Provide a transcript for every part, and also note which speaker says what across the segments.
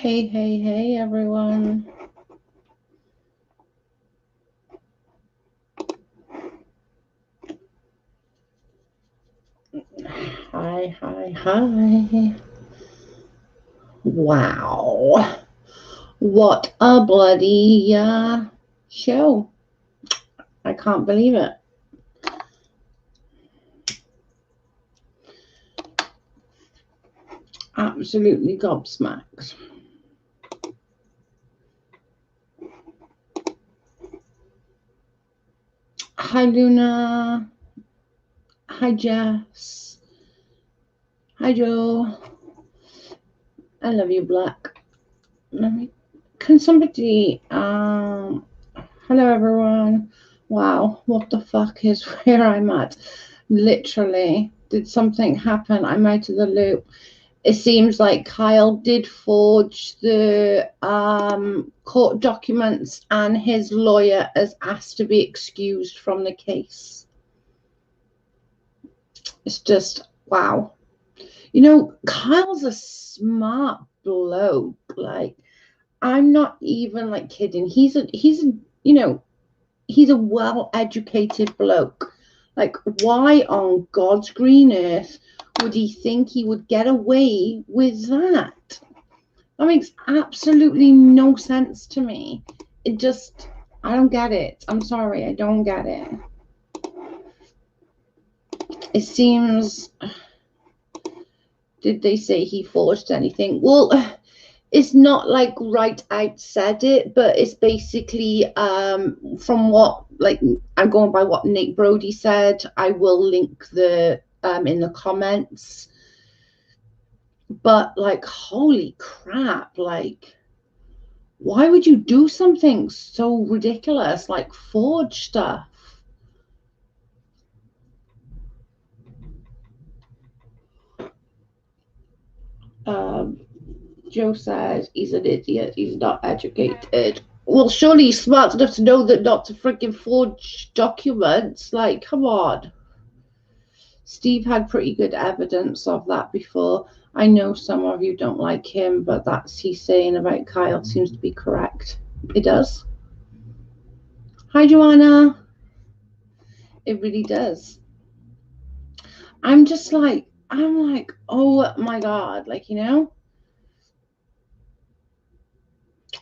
Speaker 1: Hey, everyone. Hi. Wow. What a bloody show. I can't believe it. Absolutely gobsmacked. Hi, Luna. Hi, Jess. Hi, Joe. I love you, Black. Can somebody, hello, everyone. Wow, what the fuck is where I'm at? Literally, did something happen? I'm out of the loop. It seems like Kyle did forge the court documents and his lawyer has asked to be excused from the case. It's just, wow. You know, Kyle's a smart bloke. Like, I'm not even like kidding. He's a well-educated bloke. Like, why on God's green earth would he think he would get away with that? That makes absolutely no sense to me. I don't get it. I'm sorry, I don't get it. It seems, did they say he forged anything? Well, it's not like right out said it, but it's basically from what, like, I'm going by what Nate Brody said. I will link the in the comments. But like, holy crap, like, why would you do something so ridiculous like forge stuff? Joe says he's an idiot. He's not educated. Well, surely he's smart enough to know that not to freaking forge documents. Like, come on. Steve had pretty good evidence of that before. I know some of you don't like him, but that's he's saying about Kyle seems to be correct. It does. Hi, Joanna. It really does. I'm like, oh my God, like, you know?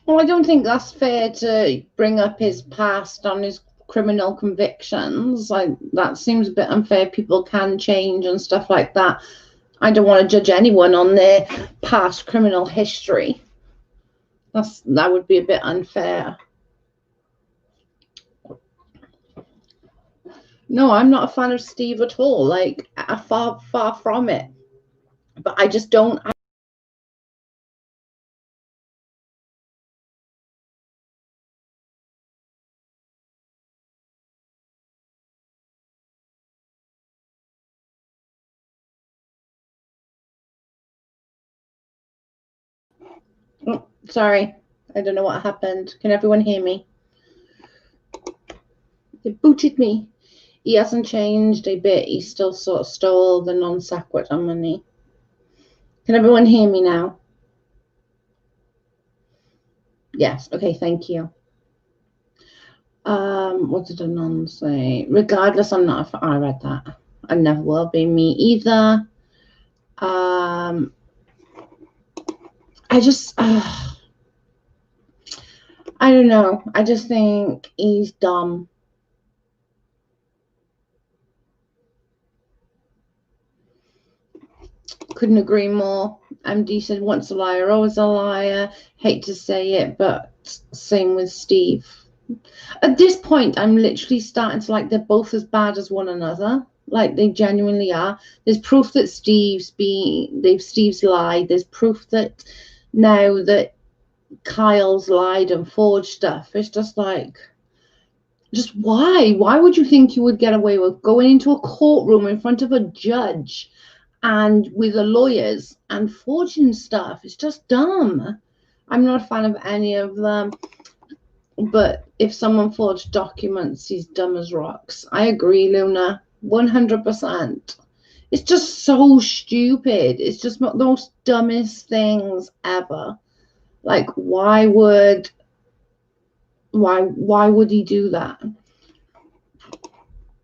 Speaker 1: Well, I don't think that's fair to bring up his past on his criminal convictions. Like, that seems a bit unfair. People can change and stuff like that. I don't want to judge anyone on their past criminal history. That would be a bit unfair. No, I'm not a fan of Steve at all. Like, far from it. But I just don't. Oh, sorry, I don't know what happened. Can everyone hear me? They booted me. He hasn't changed a bit. He still sort of stole the non sequitur money. Can everyone hear me now? Yes. Okay. Thank you. What did Anon say? Regardless, I'm not. I read that. I never will be. Me either. I just. I don't know. I just think he's dumb. Couldn't agree more. MD said once a liar, always a liar. Hate to say it, but same with Steve. At this point, I'm literally starting to like they're both as bad as one another. Like, they genuinely are. There's proof that Steve's lied. There's proof that now that Kyle's lied and forged stuff. It's just like, just why? Why would you think you would get away with going into a courtroom in front of a judge and with the lawyers and forging stuff? It's just dumb. I'm not a fan of any of them. But if someone forged documents, he's dumb as rocks. I agree, Luna. 100%. It's just so stupid. It's just the most dumbest things ever. Like, why would he do that?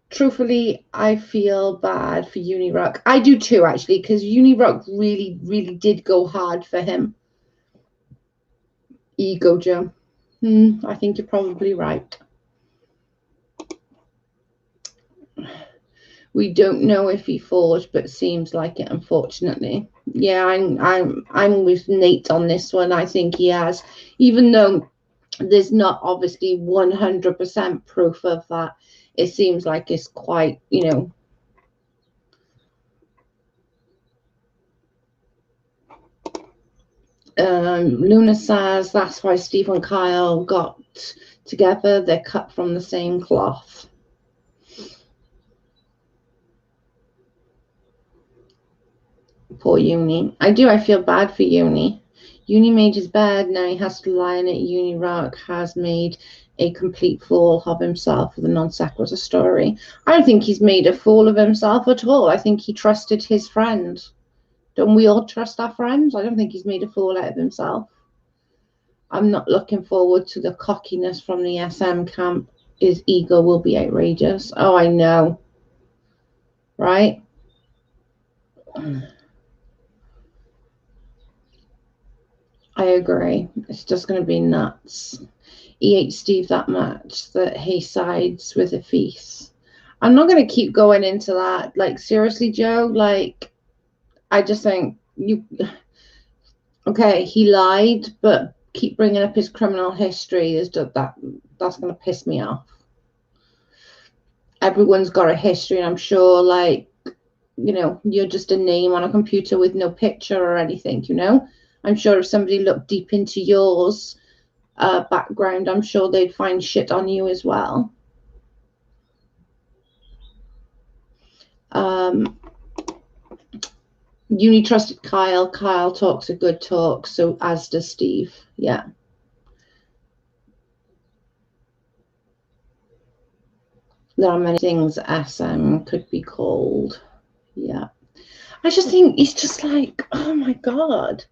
Speaker 1: Truthfully, I feel bad for Unirock. I do too, actually, because Unirock really, really did go hard for him. Ego, Joe. I think you're probably right. We don't know if he forged, but seems like it, unfortunately. Yeah, I'm with Nate on this one. I think he has, even though there's not obviously 100% proof of that. It seems like it's quite, Luna says that's why Steve and Kyle got together. They're cut from the same cloth. Poor Uni. I feel bad for Uni. Uni made his bed, now he has to lie in it. Unirock has made a complete fool of himself with a non sequitur story. I don't think he's made a fool of himself at all. I think he trusted his friend. Don't we all trust our friends? I don't think he's made a fool out of himself. I'm not looking forward to the cockiness from the SM camp. His ego will be outrageous. Oh, I know. Right? I agree. It's just going to be nuts. He hates Steve that much that he sides with the feast. I'm not going to keep going into that. Like, seriously, Joe, like, I just think okay, he lied, but keep bringing up his criminal history is that's going to piss me off. Everyone's got a history, and I'm sure, like, you're just a name on a computer with no picture or anything, I'm sure if somebody looked deep into yours background, I'm sure they'd find shit on you as well. Uni trusted Kyle. Kyle talks a good talk, so as does Steve. Yeah. There are many things SM could be called. Yeah. I just think he's just like, oh my God.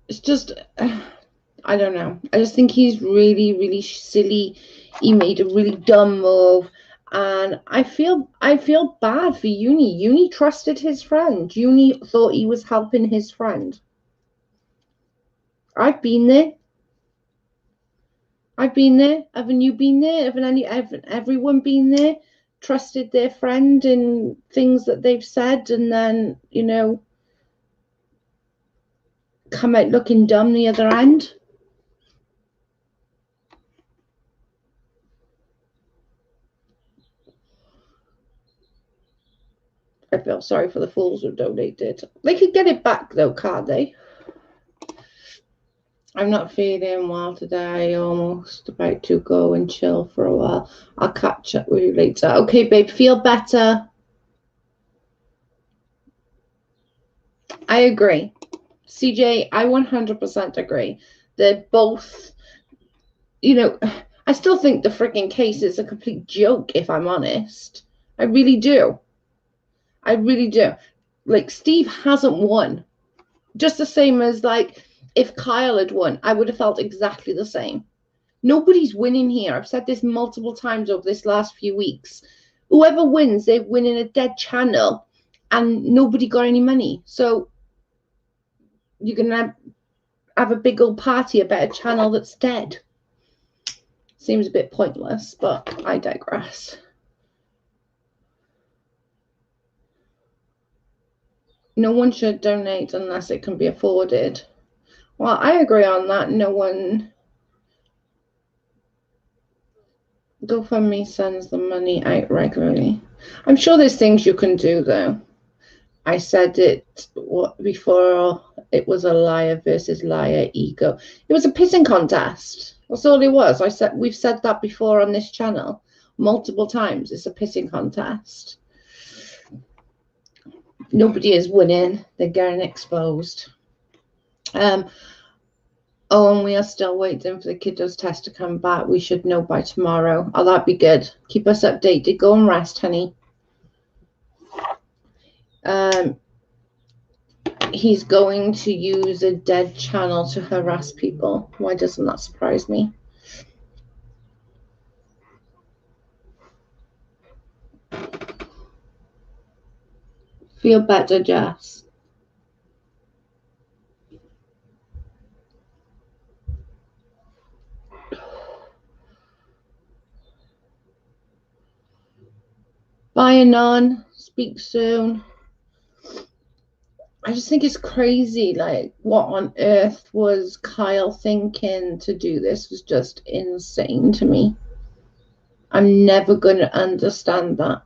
Speaker 1: It's just, I don't know. I just think he's really, really silly. He made a really dumb move. And I feel bad for Uni. Uni trusted his friend. Uni thought he was helping his friend. I've been there. I've been there. Haven't you been there? Haven't everyone been there? Trusted their friend in things that they've said, and then, come out looking dumb the other end. I feel sorry for the fools who donated. They could get it back though, can't they? I'm not feeling well today. Almost about to go and chill for a while. I'll catch up with you later. Okay, babe, feel better. I agree. CJ, I 100% agree. They're both, I still think the freaking case is a complete joke, if I'm honest. I really do. I really do. Like, Steve hasn't won. Just the same as, like, if Kyle had won, I would have felt exactly the same. Nobody's winning here. I've said this multiple times over this last few weeks. Whoever wins, they win in a dead channel, and nobody got any money. So you're going to have a big old party about a channel that's dead. Seems a bit pointless, but I digress. No one should donate unless it can be afforded. Well, I agree on that. No one. GoFundMe sends the money out regularly. I'm sure there's things you can do, though. I said it before. It was a liar versus liar ego. It was a pissing contest. That's all it was. We've said that before on this channel multiple times. It's a pissing contest. Nobody is winning. They're getting exposed. Oh, and we are still waiting for the kiddos test to come back. We should know by tomorrow. Oh, that'd be good. Keep us updated. Go and rest, honey. He's going to use a dead channel to harass people. Why doesn't that surprise me? Feel better, Jess. Bye, Anon. Speak soon. I just think it's crazy. Like, what on earth was Kyle thinking to do this? Was just insane to me. I'm never going to understand that.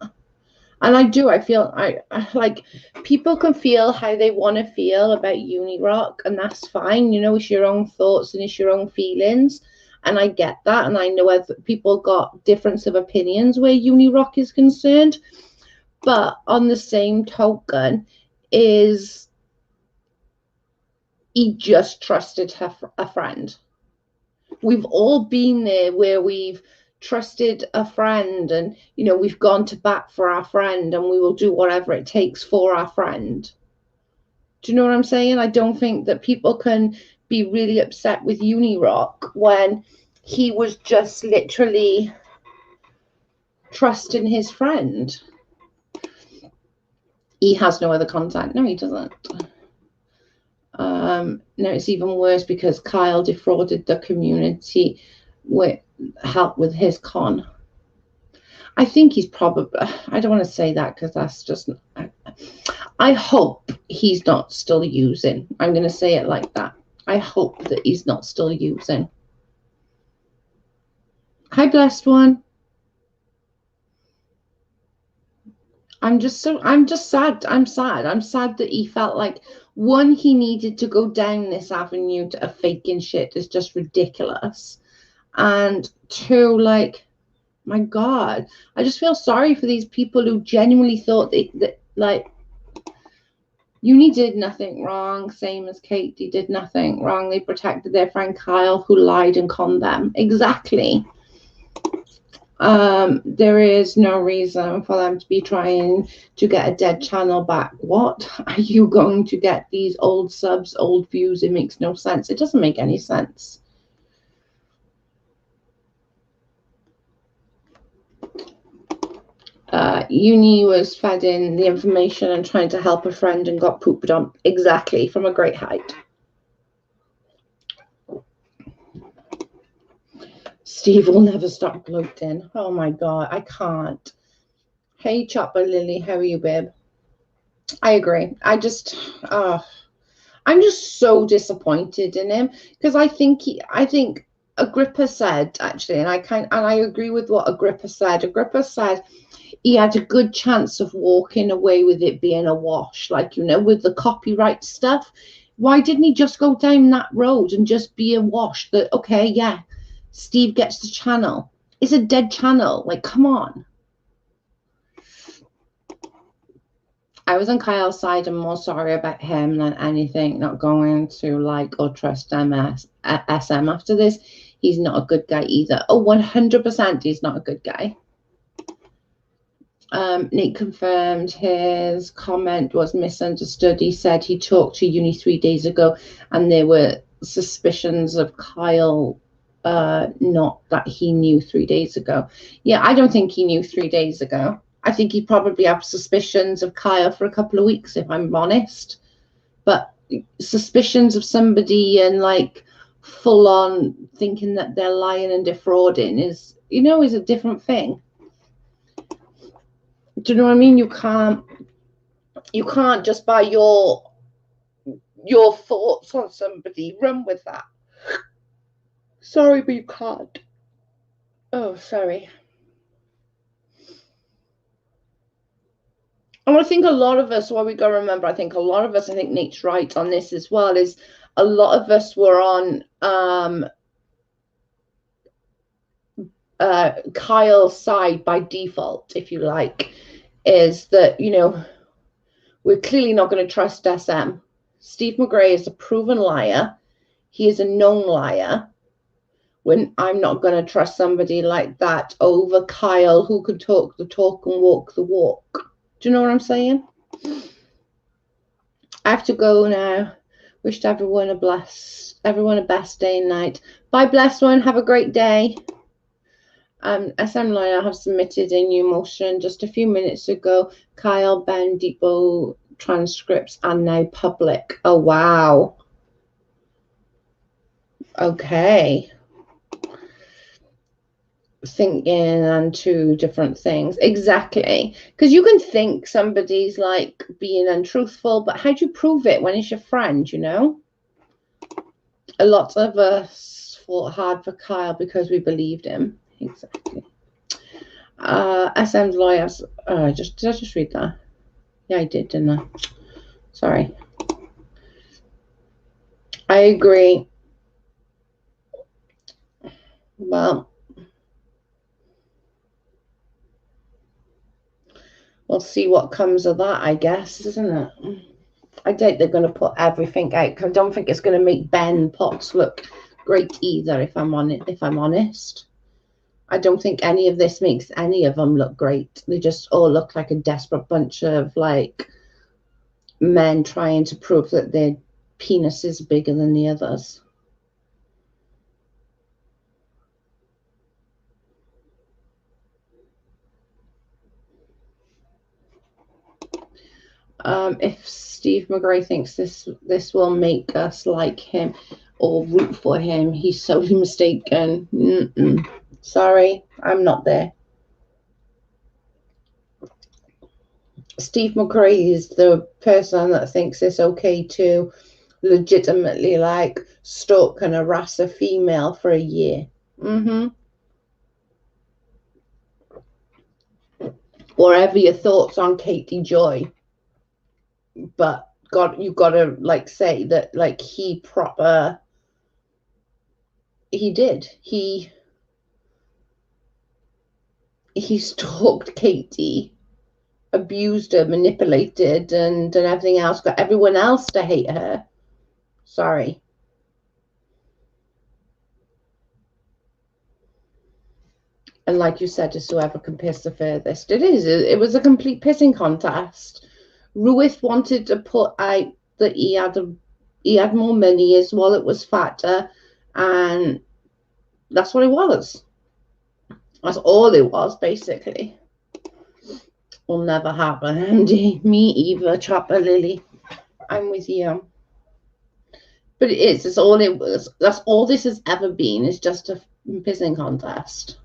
Speaker 1: And I feel I like people can feel how they want to feel about Unirock, and that's fine. You know, it's your own thoughts and it's your own feelings. And I get that. And I know other people got difference of opinions where Unirock is concerned. But on the same token, is he just trusted a friend? We've all been there where we've trusted a friend, and you know, we've gone to bat for our friend, and we will do whatever it takes for our friend. Do you know what I'm saying? I don't think that people can be really upset with Unirock when he was just literally trusting his friend. He has no other contact. No, he doesn't. No, it's even worse because Kyle defrauded the community with help with his con. I think he's probably, I don't want to say that because that's just, I hope he's not still using. I'm going to say it like that. I hope that he's not still using. Hi, blessed one. I'm just sad. I'm sad that he felt like, one, he needed to go down this avenue to a faking shit is just ridiculous. And two, like, my God, I just feel sorry for these people who genuinely thought that like, Uni did nothing wrong, same as Katie did nothing wrong. They protected their friend Kyle, who lied and conned them. Exactly. There is no reason for them to be trying to get a dead channel back. What are you going to get? These old subs, old views? It makes no sense. It doesn't make any sense. Uni was fed in the information and trying to help a friend and got pooped on. Exactly, from a great height. Steve will never stop gloating. Oh my God, I can't. Hey, Chopper Lily, how are you, babe? I agree. I'm just so disappointed in him because I think Agrippa said, actually, and I agree with what Agrippa said. Agrippa said he had a good chance of walking away with it being a wash, like, you know, with the copyright stuff. Why didn't he just go down that road and just be a wash? That, okay, yeah, Steve gets the channel. It's a dead channel. Like, come on. I was on Kyle's side. I'm more sorry about him than anything. Not going to like or trust SM after this. He's not a good guy either. Oh, 100% he's not a good guy. Nate confirmed his comment was misunderstood. He said he talked to Uni 3 days ago and there were suspicions of Kyle, not that he knew 3 days ago. Yeah, I don't think he knew 3 days ago. I think he probably had suspicions of Kyle for a couple of weeks, if I'm honest. But suspicions of somebody and like full on thinking that they're lying and defrauding is, you know, is a different thing. Do you know what I mean? You can't just by your thoughts on somebody run with that. Sorry, but you can't. Oh, sorry. And I think a lot of us, what we got to remember, I think Nate's right on this as well, is a lot of us were on Kyle's side by default, if you like, is that, you know, we're clearly not going to trust SM. Steve McGray is a proven liar. He is a known liar. When I'm not going to trust somebody like that over Kyle, who could talk the talk and walk the walk. Do you know what I'm saying? I have to go now. Wished everyone a best day and night. Bye, blessed one. Have a great day. SM Lawyer have submitted a new motion just a few minutes ago. Kyle, Ben, Depot transcripts are now public. Oh, wow. Okay. Thinking on two different things. Exactly. Because you can think somebody's like being untruthful, but how do you prove it when it's your friend, you know? A lot of us fought hard for Kyle because we believed him. Exactly. SM's lawyers. Did I just read that? Yeah, I did, didn't I? Sorry. I agree. Well, we'll see what comes of that, I guess, isn't it? I doubt they're going to put everything out. I don't think it's going to make Ben Potts look great either, if I'm honest. I don't think any of this makes any of them look great. They just all look like a desperate bunch of like men trying to prove that their penis is bigger than the others. If Steve McGray thinks this will make us like him or root for him, he's so mistaken. Sorry, I'm not there. Steve McGray is the person that thinks it's okay to legitimately like stalk and harass a female for a year. Whatever your thoughts on Katie Joy, but you gotta like say that like he did. He stalked Katie, abused her, manipulated, and everything else. Got everyone else to hate her. Sorry. And like you said, just whoever can piss the furthest. It was a complete pissing contest. Ruth wanted to put out that he had more money, his wallet was fatter, and that's what it was. That's all it was, basically. Will never happen, Andy. Me either, Chopper Lily. I'm with you. But it is. It's all it was. That's all this has ever been. Is just a pissing contest.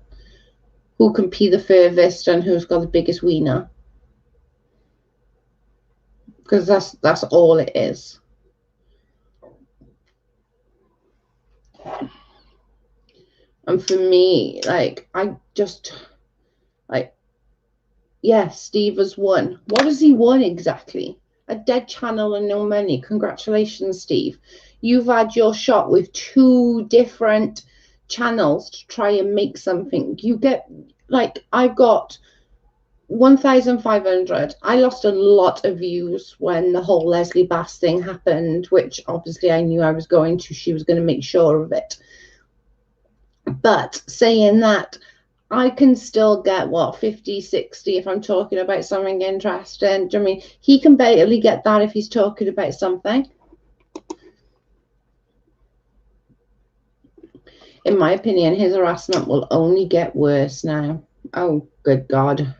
Speaker 1: Who can pee the furthest and who's got the biggest wiener? Because that's all it is. And for me, like, yeah, Steve has won. What has he won exactly? A dead channel and no money. Congratulations, Steve. You've had your shot with 2 different channels to try and make something. You get, like, I've got 1,500. I lost a lot of views when the whole Leslie Bass thing happened, which obviously I knew I was going to. She was going to make sure of it. But saying that, I can still get, what, 50, 60 if I'm talking about something interesting. I mean, he can barely get that if he's talking about something. In my opinion, his harassment will only get worse now. Oh, good God.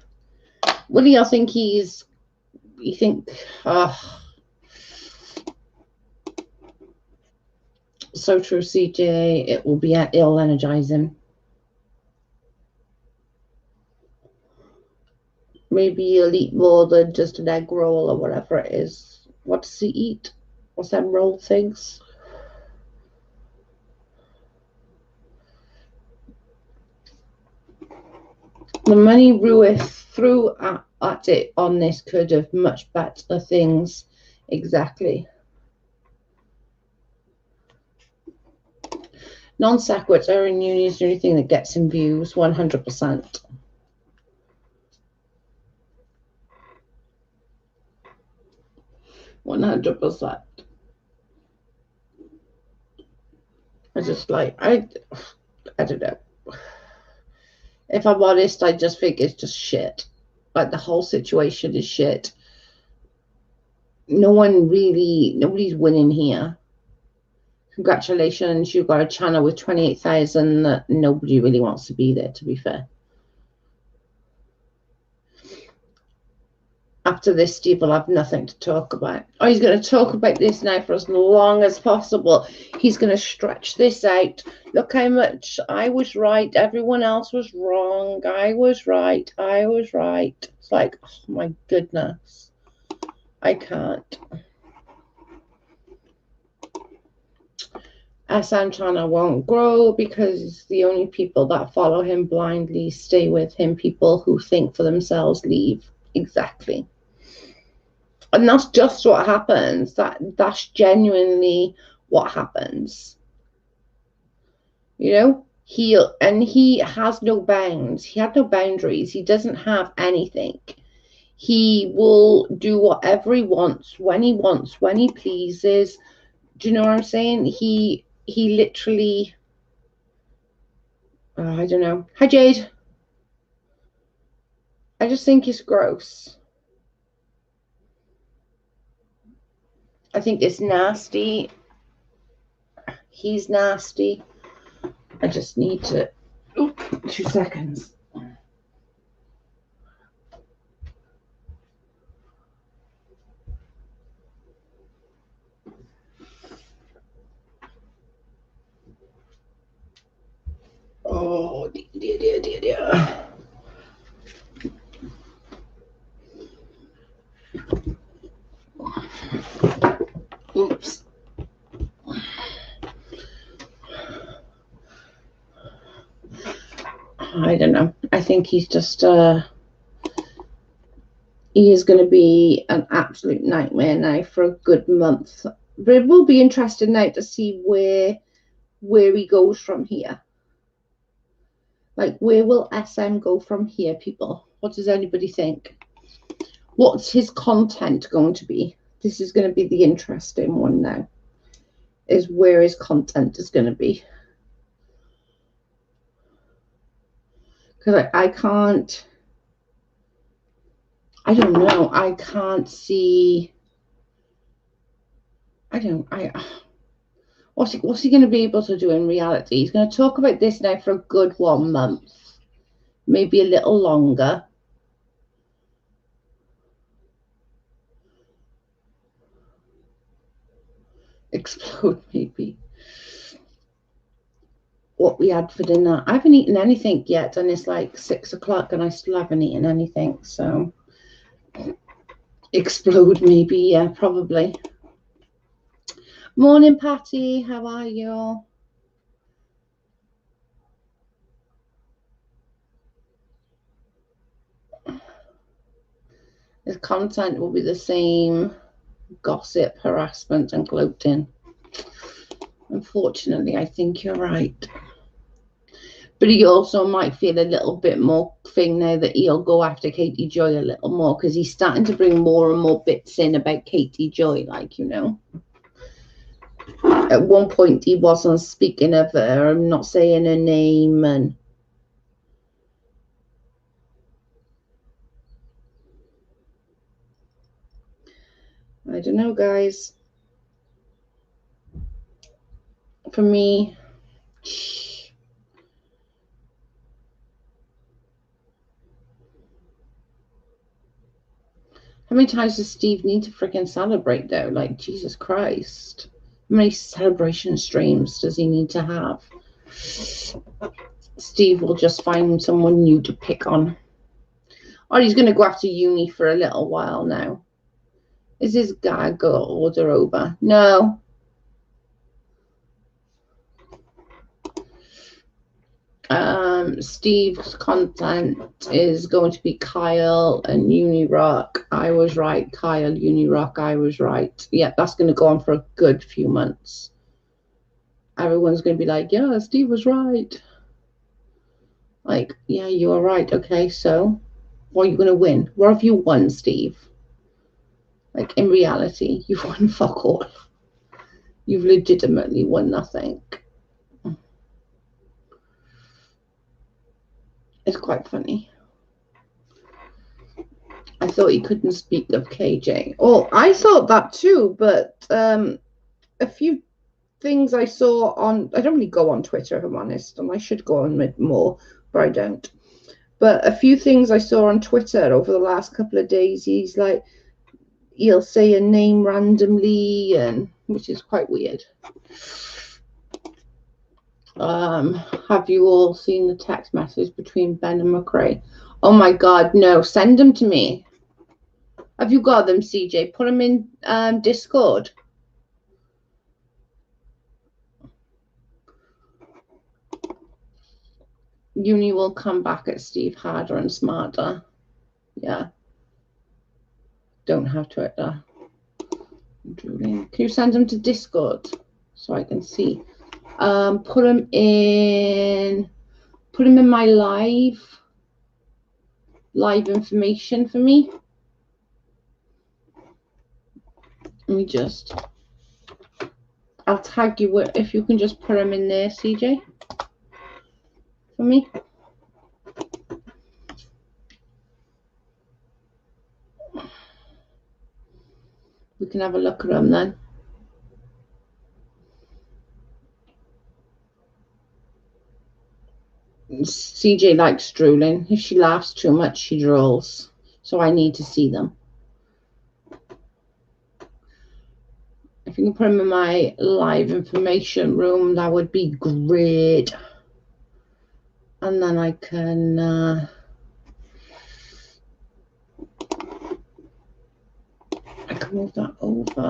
Speaker 1: What do y'all think you think, so true, CJ, it'll energize him. Maybe he'll eat more than just an egg roll or whatever it is. What does he eat? What's them roll things? The money Ruth threw at it on this could have much better things. Exactly. Non-sequitur in uni is the only thing that gets him views, 100%. I just like, I don't know. If I'm honest, I just think it's just shit. Like, the whole situation is shit. nobody's winning here. Congratulations, you've got a channel with 28,000 that nobody really wants to be there, to be fair. After this, Steve will have nothing to talk about. Oh, he's going to talk about this now for as long as possible. He's going to stretch this out. Look how much I was right. Everyone else was wrong. I was right. I was right. It's like, oh my goodness. I can't. SM channel won't grow because the only people that follow him blindly stay with him. People who think for themselves leave. Exactly. And that's just what happens. That's genuinely what happens. You know, he has no bounds. He had no boundaries. He doesn't have anything. He will do whatever he wants, when he pleases. Do you know what I'm saying? He literally, I don't know. Hi, Jade. I just think it's gross. I think it's nasty. He's nasty. I just need to... Oh, 2 seconds. Oh, dear. Oops. I don't know. I think he's just he is going to be an absolute nightmare now for a good month. But it will be interesting now to see where he goes from here. Like, where will SM go from here, people? What does anybody think? What's his content going to be? This is going to be the interesting one now, is where his content is going to be. Because I can't... I don't know. I can't see... What's he going to be able to do in reality? He's going to talk about this now for a good 1 month. Maybe a little longer. Explode, maybe. What we had for dinner. I haven't eaten anything yet, and it's like 6 o'clock, and I still haven't eaten anything. So, explode, maybe. Yeah, probably. Morning, Patty. How are you? His content will be the same: gossip, harassment, and gloating. Unfortunately, I think you're right. But he also might feel a little bit more thing now that he'll go after Katie Joy a little more, because he's starting to bring more and more bits in about Katie Joy, like, you know. At one point, he wasn't speaking of her and not saying her name, and I don't know, guys. For me, how many times does Steve need to freaking celebrate, though? Like, Jesus Christ. How many celebration streams does he need to have? Steve will just find someone new to pick on. Or he's going to go after Uni for a little while now. Is his gag order over? No. Steve's content is going to be Kyle and Unirock. I was right. Kyle, Unirock, I was right. Yeah, that's going to go on for a good few months. Everyone's going to be like, yeah, Steve was right. Like, yeah, you were right. Okay, so what are you going to win? What have you won, Steve? Like, in reality, you've won fuck all. You've legitimately won nothing. It's quite funny. I thought he couldn't speak of KJ. Oh, I thought that too, but a few things I saw on, I don't really go on Twitter, if I'm honest, and I should go on it more, but I don't. But a few things I saw on Twitter over the last couple of days, he's like, he'll say a name randomly, and which is quite weird. Have you all seen the text message between Ben and McRae? Oh my God, no, send them to me. Have you got them, CJ? Put them in Discord. Uni will come back at Steve harder and smarter. Yeah. Don't have Twitter. Can you send them to Discord so I can see? Put them in my live information for me. Let me just, I'll tag you if you can just put them in there, CJ, for me. We can have a look at them then. CJ likes drooling. If she laughs too much, she drools. So I need to see them. If you can put them in my live information room, that would be great. And then I can move that over.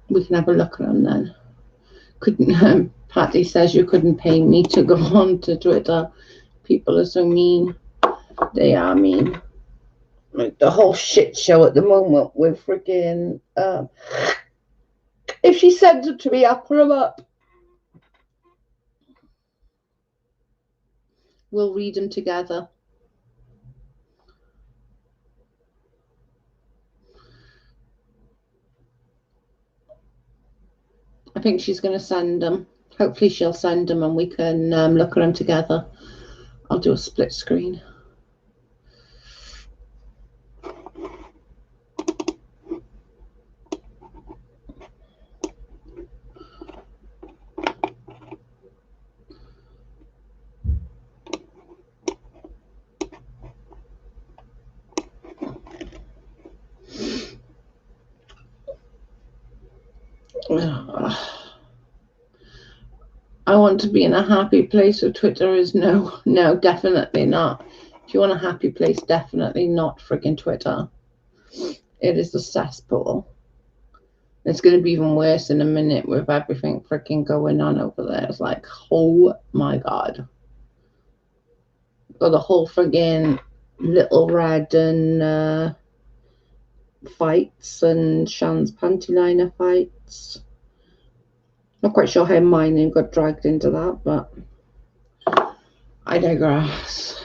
Speaker 1: We can have a look at them then. Couldn't Patty says you couldn't pay me to go on to Twitter. People are so mean. They are mean. Like the whole shit show at the moment with freaking if she sends them to me, I'll put them up. We'll read them together. I think she's going to send them. Hopefully she'll send them and we can look at them together. I'll do a split screen. I want to be in a happy place, so Twitter is no, definitely not. If you want a happy place, definitely not freaking Twitter. It is a cesspool. It's going to be even worse in a minute with everything freaking going on over there. It's like, oh my God. Got the whole friggin' Little Red and fights and Shan's panty liner fights. Not quite sure how my name got dragged into that, but I digress.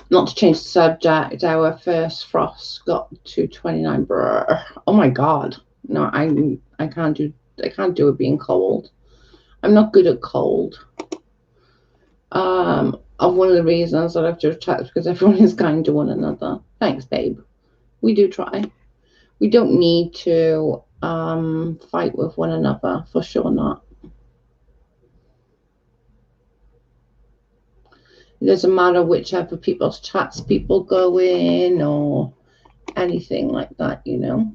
Speaker 1: Not to change the subject, our first frost got to 29. Oh my God. No, I can't do it being cold. I'm not good at cold. Of one of the reasons that I've just chatted because everyone is kind to one another. Thanks, babe. We do try. We don't need to fight with one another, for sure not. It doesn't matter whichever people's chats people go in or anything like that, you know.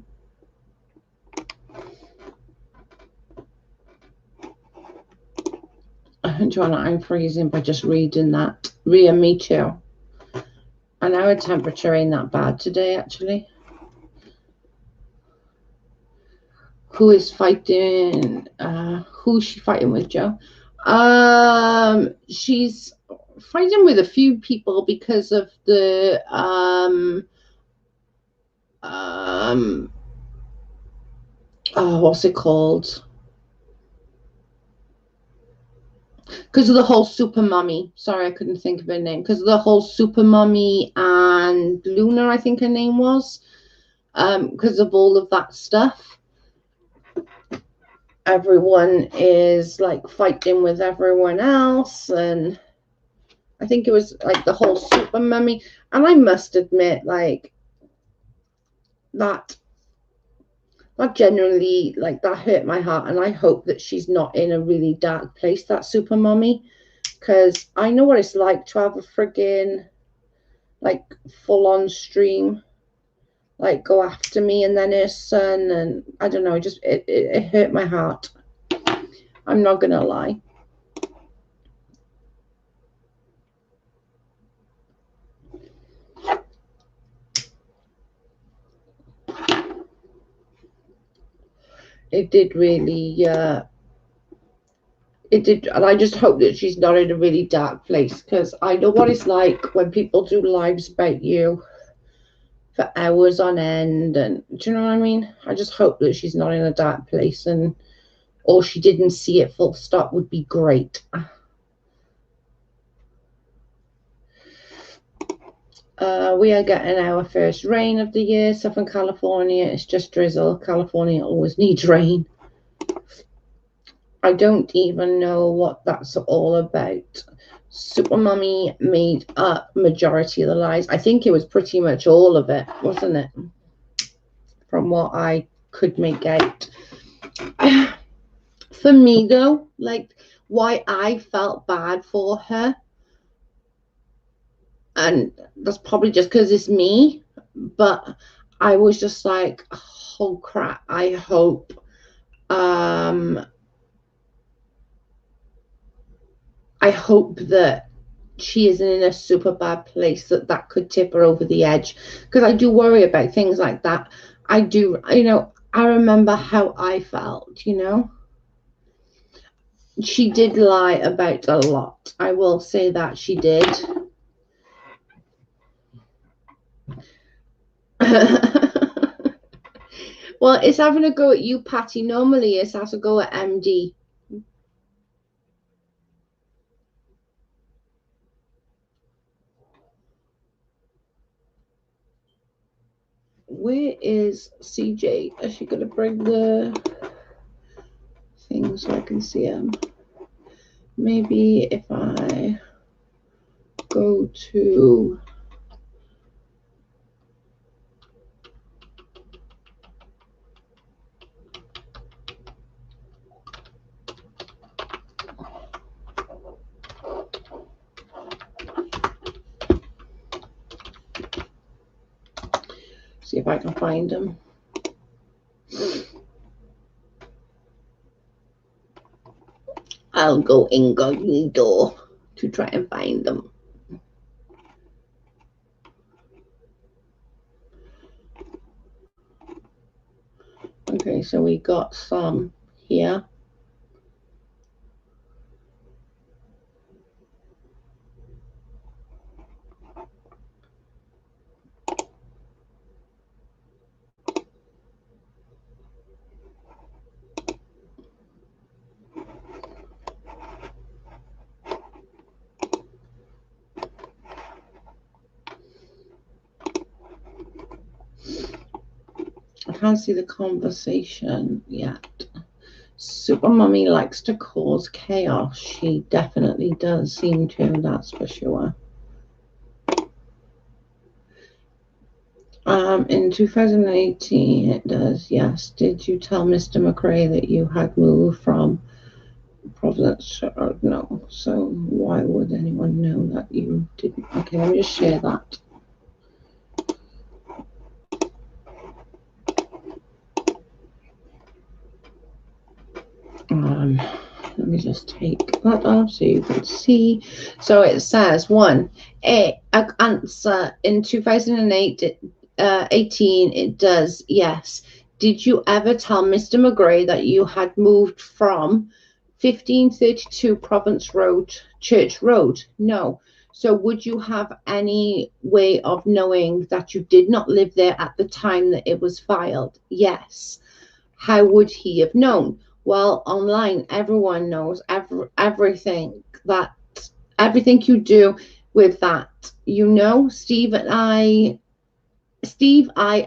Speaker 1: Joanna, I'm freezing by just reading that. Ria, me too. And our temperature ain't that bad today, actually. Who is fighting? Who's she fighting with, Joe? She's fighting with a few people because of the what's it called? because of the whole Super Mummy. Sorry, I couldn't think of her name. Because of the whole Super Mummy and Luna, I think her name was. Because of all of that stuff. Everyone is like fighting with everyone else, and I think it was like the whole Super Mummy. And I must admit, like, that genuinely, like, that hurt my heart, and I hope that she's not in a really dark place, that Super Mummy, because I know what it's like to have a friggin' like full-on stream like go after me, and then her son, and I don't know, just it hurt my heart. I'm not gonna lie. It did really, it did, and I just hope that she's not in a really dark place, because I know what it's like when people do lives about you for hours on end, and do you know what I mean? I just hope that she's not in a dark place, and or she didn't see it, full stop, would be great. We are getting our first rain of the year. Southern California, it's just drizzle. California always needs rain. I don't even know what that's all about. Super Mummy made up majority of the lies. I think it was pretty much all of it, wasn't it? From what I could make out. For me, though, like, why I felt bad for her, and that's probably just because it's me, but I was just like, oh crap, I hope that she isn't in a super bad place that could tip her over the edge, because I do worry about things like that. I do, you know, I remember how I felt, you know. She did lie about a lot. I will say that she did. Well, it's having a go at you, Patty. Normally it's has a go at MD. Where is CJ? Is she going to bring the thing so I can see him? Maybe if I go to... see if I can find him. I'll go incognito to try and find them. Okay, so we got some here. I can't see the conversation yet. Super Mummy likes to cause chaos. She definitely does seem to, that's for sure. In 2018, it does, yes. Did you tell Mr. McRae that you had moved from Providence? No. So why would anyone know that you didn't? Okay, let me just share that. Let me just take that off so you can see. So it says answer in 2018 it does, yes. Did you ever tell Mr. McGray that you had moved from 1532 Province Road, Church Road? No. So would you have any way of knowing that you did not live there at the time that it was filed? Yes. How would he have known? Well, online, everyone knows everything that everything you do with that, you know, Steve, I,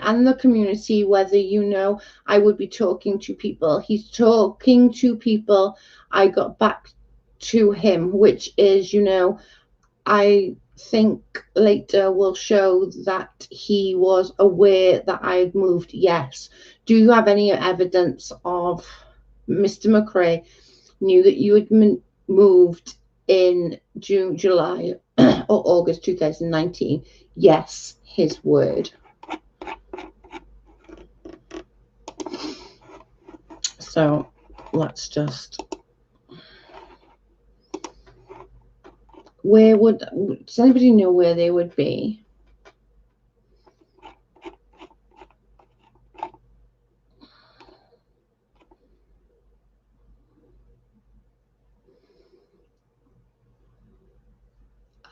Speaker 1: and the community, whether you know, I would be talking to people. He's talking to people. I got back to him, which is, you know, I think later will show that he was aware that I had moved. Yes. Do you have any evidence of Mr. McRae knew that you had moved in June, July, or August 2019? Yes, his word. So let's just, where would, does anybody know where they would be?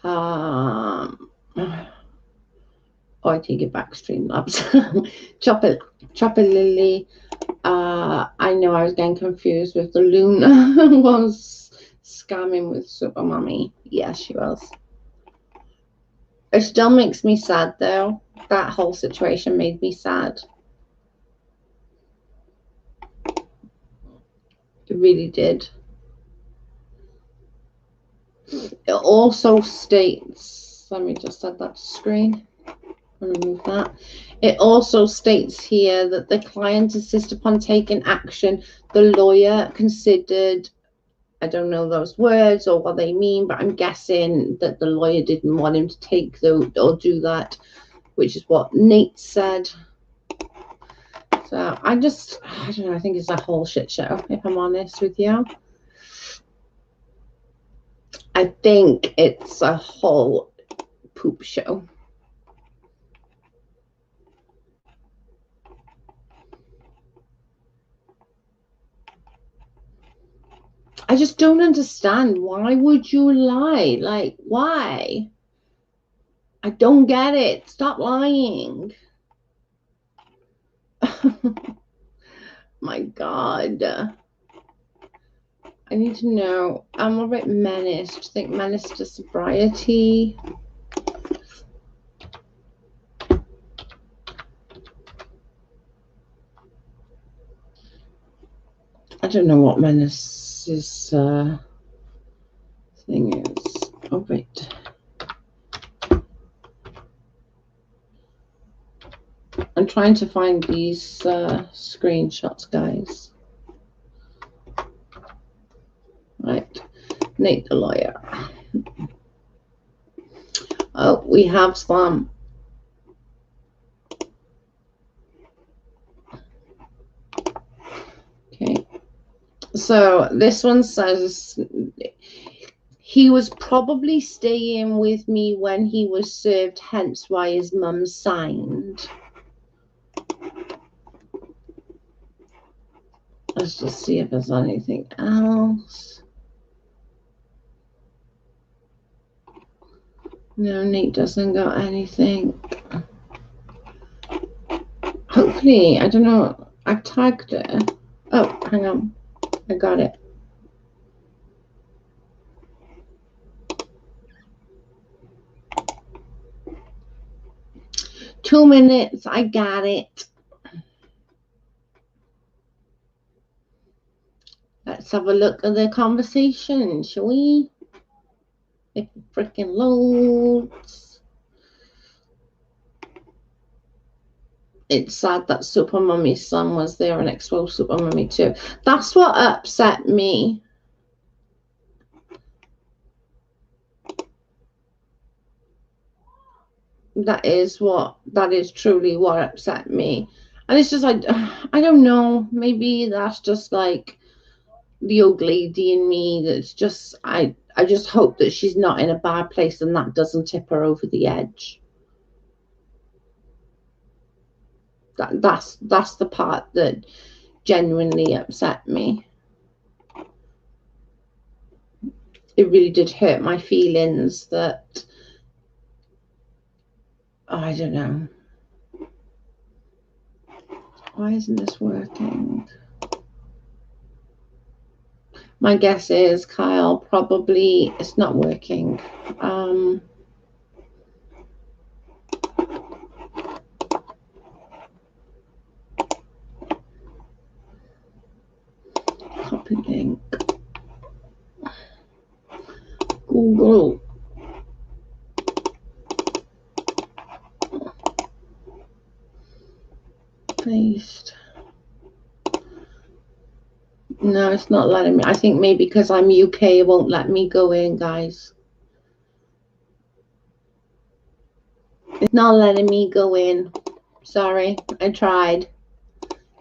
Speaker 1: Oh, I take it back, Streamlabs. Chopper Lily. I know I was getting confused with the Luna was scamming with Super Mummy. Yes, she was. It still makes me sad, though. That whole situation made me sad. It really did. It also states, let me just add that to screen. Remove that. It also states here that the client insists upon taking action. The lawyer considered, I don't know those words or what they mean, but I'm guessing that the lawyer didn't want him to take or do that, which is what Nate said. So I don't know, I think it's a whole shit show, if I'm honest with you. I think it's a whole poop show. I just don't understand. Why would you lie? Like, why? I don't get it. Stop lying. My God. I need to know. I'm a bit menaced. I think menace to sobriety. I don't know what menace's thing is. Oh, wait. I'm trying to find these screenshots, guys. Right. Nate the lawyer. Oh, we have some. Okay. So this one says he was probably staying with me when he was served, hence why his mum signed. Let's just see if there's anything else. No, Nate doesn't got anything. Hopefully, I don't know. I tagged it. Oh, hang on. I got it. Two minutes. I got it. Let's have a look at the conversation, shall we? It freaking loads. It's sad that Super Mummy's son was there and exposed Super Mummy too. That's what upset me. That is truly what upset me. And it's just like, I don't know, maybe that's just like the old lady in me that's just, I just hope that she's not in a bad place and that doesn't tip her over the edge. That's the part that genuinely upset me. It really did hurt my feelings that, I don't know. Why isn't this working? My guess is Kyle probably, it's not working. Copy link. Google. Paste. No, it's not letting me. I think maybe because I'm UK, it won't let me go in, guys. It's not letting me go in. Sorry, I tried.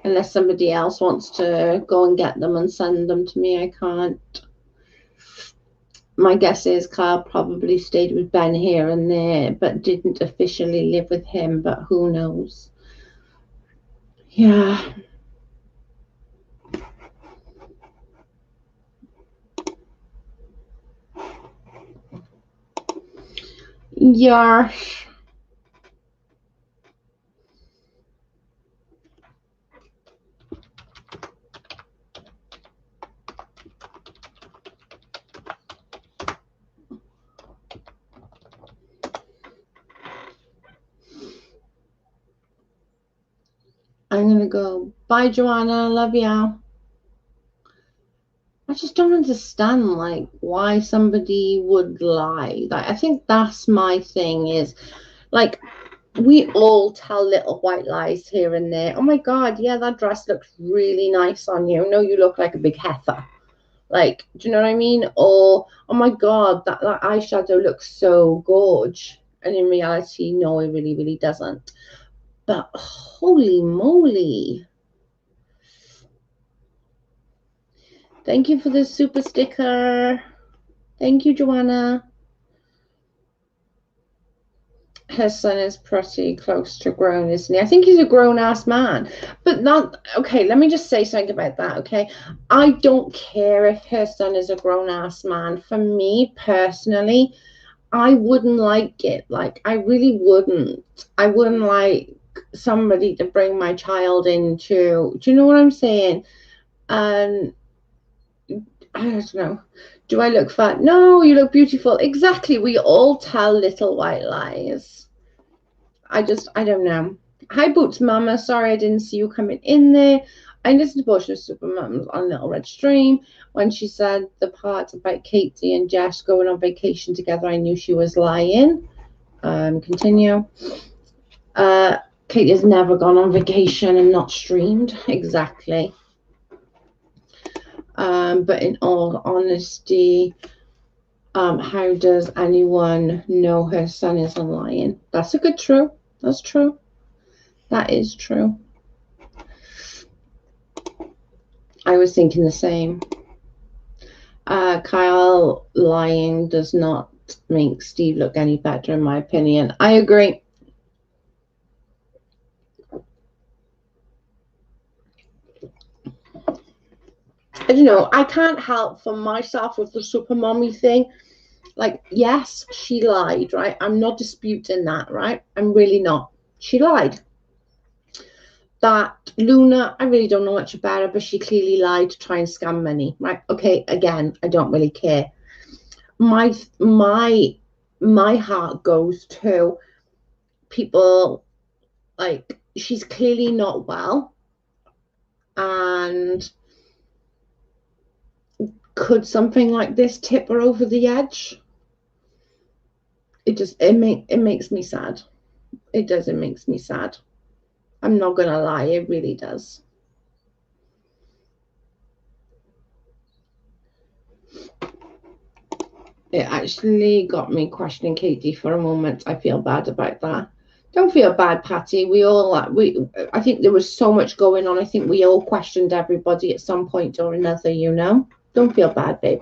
Speaker 1: Unless somebody else wants to go and get them and send them to me, I can't. My guess is Kyle probably stayed with Ben here and there, but didn't officially live with him, but who knows? Yeah. Yeah. I'm going to go. Bye, Joanna. Love y'all. I just don't understand, like, why somebody would lie. Like, I think that's my thing is, like, we all tell little white lies here and there. Oh, my God, yeah, that dress looks really nice on you. No, you look like a big heifer. Like, do you know what I mean? Or, oh, my God, that eyeshadow looks so gorge. And in reality, no, it really, really doesn't. But holy moly. Thank you for the super sticker. Thank you, Joanna. Her son is pretty close to grown, isn't he? I think he's a grown-ass man. But not... Okay, let me just say something about that, okay? I don't care if her son is a grown-ass man. For me, personally, I wouldn't like it. Like, I really wouldn't. I wouldn't like somebody to bring my child into... Do you know what I'm saying? I don't know. Do I look fat? No, you look beautiful. Exactly. We all tell little white lies. I don't know. Hi, Boots Mama. Sorry I didn't see you coming in there. I listened to Portia Supermums on Little Red Stream. When she said the part about Katie and Jess going on vacation together, I knew she was lying. Continue. Katie has never gone on vacation and not streamed. Exactly. But in all honesty, how does anyone know her son isn't lying? That's a good true. That's true. That is true. I was thinking the same. Kyle lying does not make Steve look any better, in my opinion. I agree. I don't know. I can't help for myself with the super mommy thing. Like, yes, she lied, right? I'm not disputing that, right? I'm really not. She lied. That Luna, I really don't know much about her, but she clearly lied to try and scam money, right? Okay, again, I don't really care. My heart goes to people like, she's clearly not well, and could something like this tip her over the edge? It makes me sad. It does. It makes me sad. I'm not gonna lie, it really does. It actually got me questioning Katie for a moment. I feel bad about that. Don't feel bad, Patty. I think there was so much going on. I think we all questioned everybody at some point or another, you know? Don't feel bad, babe.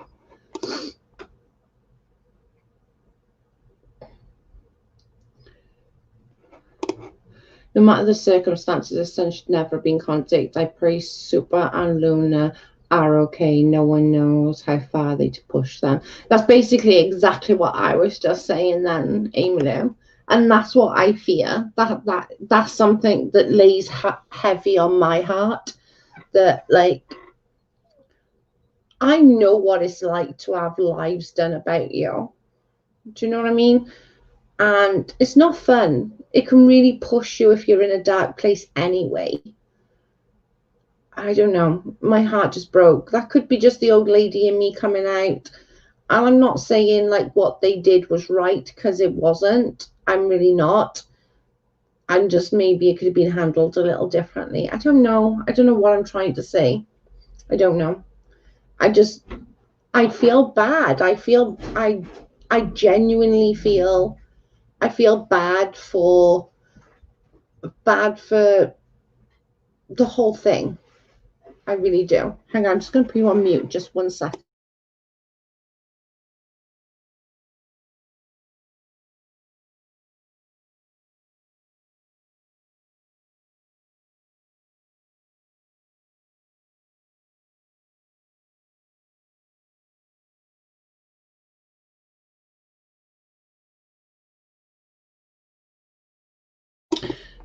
Speaker 1: No matter the circumstances, his son should never have been contacted. I pray Super and Luna are okay. No one knows how far they to push them. That's basically exactly what I was just saying then, Amy. And that's what I fear. That's something that lays heavy on my heart. That, like, I know what it's like to have lives done about you. Do you know what I mean? And it's not fun. It can really push you if you're in a dark place anyway. I don't know. My heart just broke. That could be just the old lady in me coming out. And I'm not saying like what they did was right, because it wasn't. I'm really not. And just maybe it could have been handled a little differently. I don't know. I don't know what I'm trying to say. I don't know. I feel bad. I genuinely feel bad for the whole thing. I really do. Hang on, I'm just going to put you on mute. Just 1 second.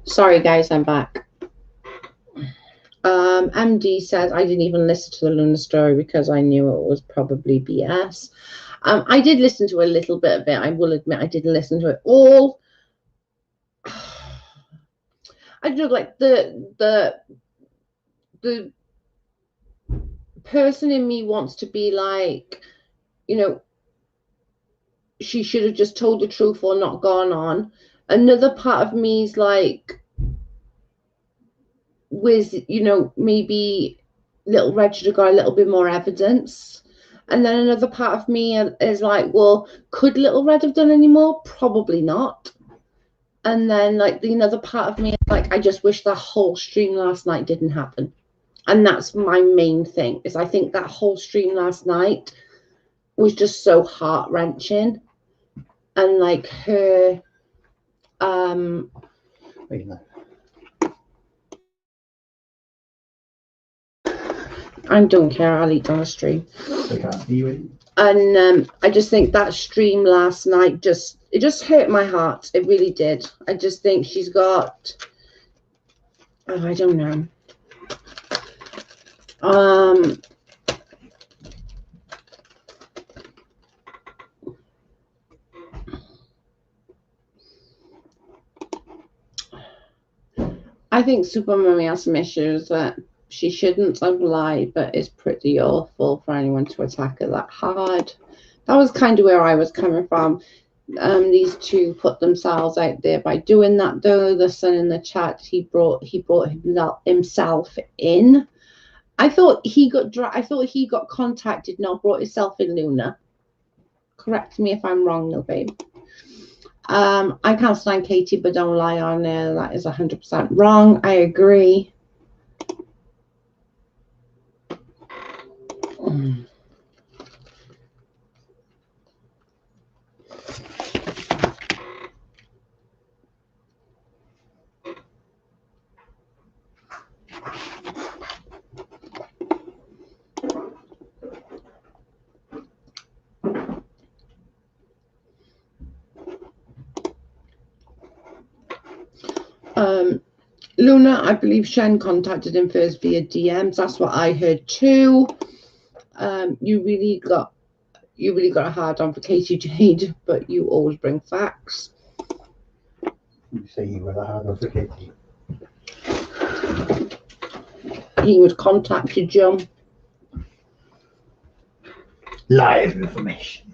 Speaker 1: Sorry, guys, I'm back. MD says, I didn't even listen to the Luna story because I knew it was probably BS. I did listen to a little bit of it. I will admit I didn't listen to it all. I don't know, like the person in me wants to be like, you know, she should have just told the truth or not gone on. Another part of me is like, with, you know, maybe little Reg should have got a little bit more evidence. And then another part of me is like, well, could Little Red have done any more? Probably not. And then like the another part of me is like, I just wish that whole stream last night didn't happen. And that's my main thing, is I think that whole stream last night was just so heart-wrenching. And like her I don't care, I'll eat on a stream. And I just think that stream last night it just hurt my heart. It really did. I just think she's got, oh, I don't know. I think Super Mummy has some issues that she shouldn't have lied, but it's pretty awful for anyone to attack her that hard. That was kind of where I was coming from. These two put themselves out there by doing that, though. The son in the chat, he brought himself in. I thought he got contacted, not brought himself in, Luna. Correct me if I'm wrong, no, babe. I can't stand Katie, but don't lie on there. That is 100% wrong. I agree. Luna, I believe Shen contacted him first via DMs. That's what I heard too. You really got a hard on for Katie Jade, but you always bring facts.
Speaker 2: You say you were a hard on for Katie.
Speaker 1: He would contact you, John.
Speaker 2: Live information.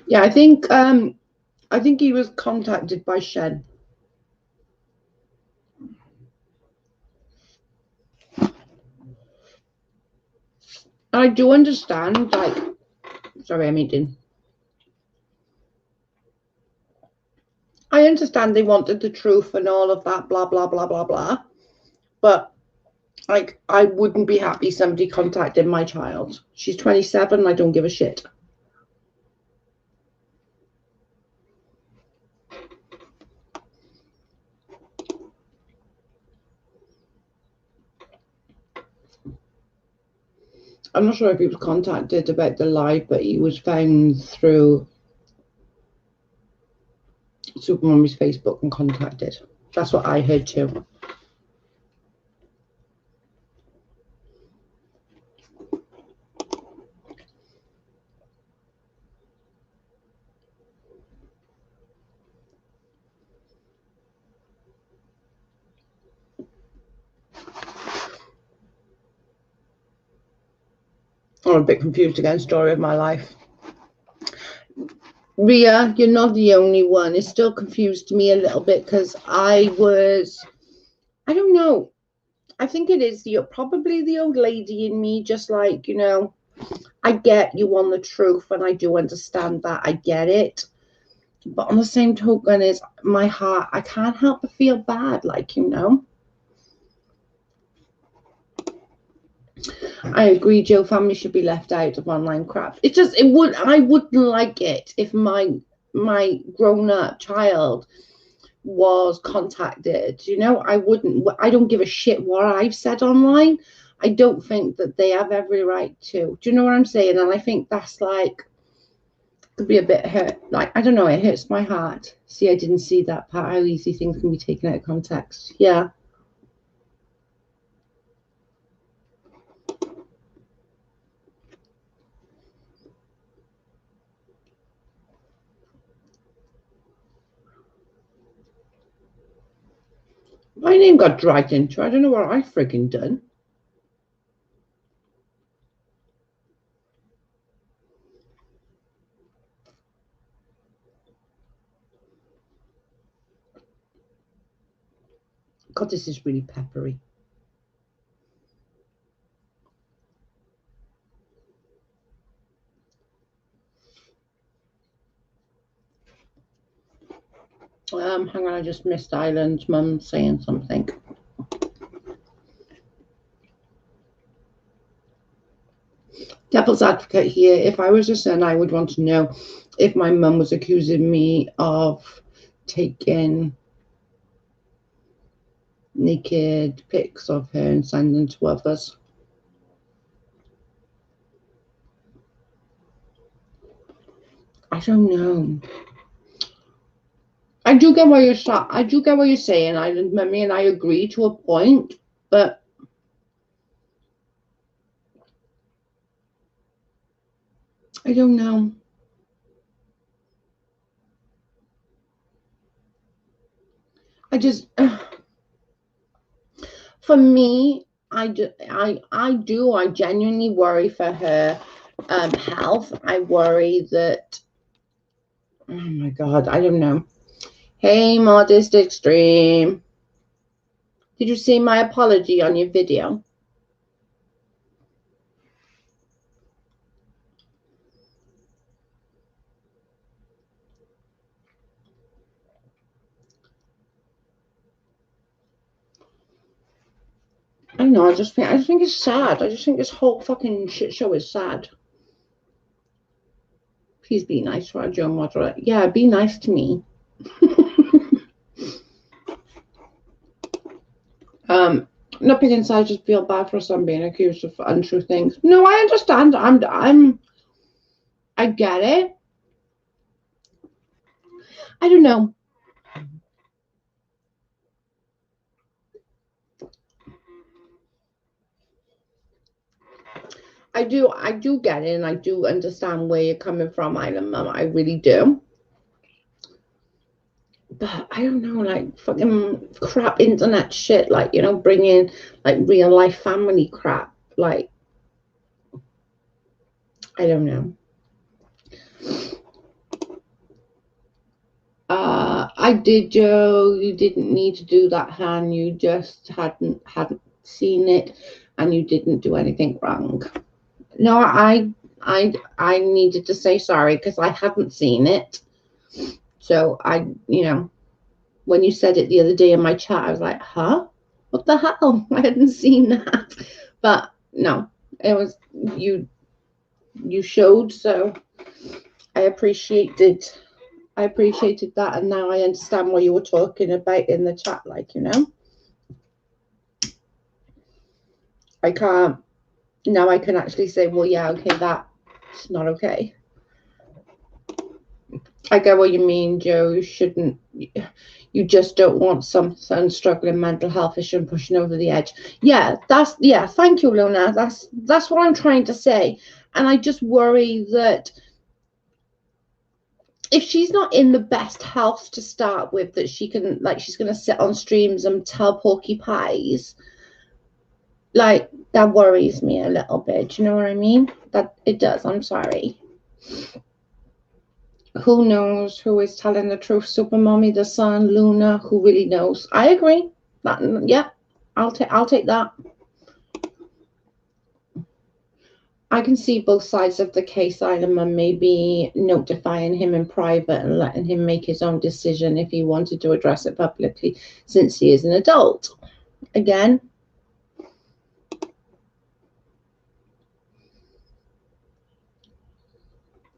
Speaker 1: Yeah, I think he was contacted by Shen. I do understand, like, sorry, I'm eating. I understand they wanted the truth and all of that, blah, blah, blah, blah, blah. But, like, I wouldn't be happy somebody contacted my child. She's 27. I don't give a shit. I'm not sure if he was contacted about the live, but he was found through Super Mummy's Facebook and contacted. That's what I heard too. I'm a bit confused again. Story of my life. Ria, you're not the only one. It still confused me a little bit because I don't know. I think it is probably the old lady in me, just like, you know, I get you want the truth and I do understand that. I get it. But on the same token, is my heart, I can't help but feel bad, like, you know. I agree, Joe. Family should be left out of online crap. I wouldn't like it if my grown-up child was contacted. You know, I don't give a shit what I've said online. I don't think that they have every right to. Do you know what I'm saying? And I think that's like, could be a bit hurt. Like, I don't know, it hurts my heart. See, I didn't see that part, how easy things can be taken out of context. Yeah. My name got dragged into. I don't know what I frigging done. God, this is really peppery. Hang on, I just missed Island's mum saying something. Devil's advocate here. If I was a son, I would want to know if my mum was accusing me of taking naked pics of her and sending them to others. I don't know. I do get what you're saying, Island Mummy, and I agree to a point, but I don't know. I just, for me, I genuinely worry for her health. I worry that, oh my God, I don't know. Hey, Modest Extreme. Did you see my apology on your video? I don't know. I just think it's sad. I just think this whole fucking shit show is sad. Please be nice to our Joe Moderate. Yeah, be nice to me. Not inside, I just feel bad for someone being accused of untrue things. No, I understand. I get it. I don't know. I do get it, and I do understand where you're coming from, Island Mum. I really do. But I don't know, like fucking crap internet shit, like, you know, bringing like real life family crap. Like, I don't know. I did, Joe. You didn't need to do that, Han. You just hadn't seen it, and you didn't do anything wrong. No, I needed to say sorry because I hadn't seen it. So you know, when you said it the other day in my chat, I was like, huh? What the hell? I hadn't seen that. But no, it was you showed, so I appreciated that, and now I understand what you were talking about in the chat, like, you know. I can't now I can actually say, well, yeah, okay, that's not okay. I get what you mean, Joe. You shouldn't. You just don't want someone struggling mental health issue and pushing over the edge. Yeah, thank you, Luna. That's what I'm trying to say. And I just worry that if she's not in the best health to start with, that she can, like, she's going to sit on streams and tell porcupines, like, that worries me a little bit. Do you know what I mean? That it does. I'm sorry. Who knows who is telling the truth? Super Mommy, the Sun, Luna, who really knows? I agree. Yeah, I'll take that. I can see both sides of the case, Island, and maybe notifying him in private and letting him make his own decision if he wanted to address it publicly, since he is an adult. Again,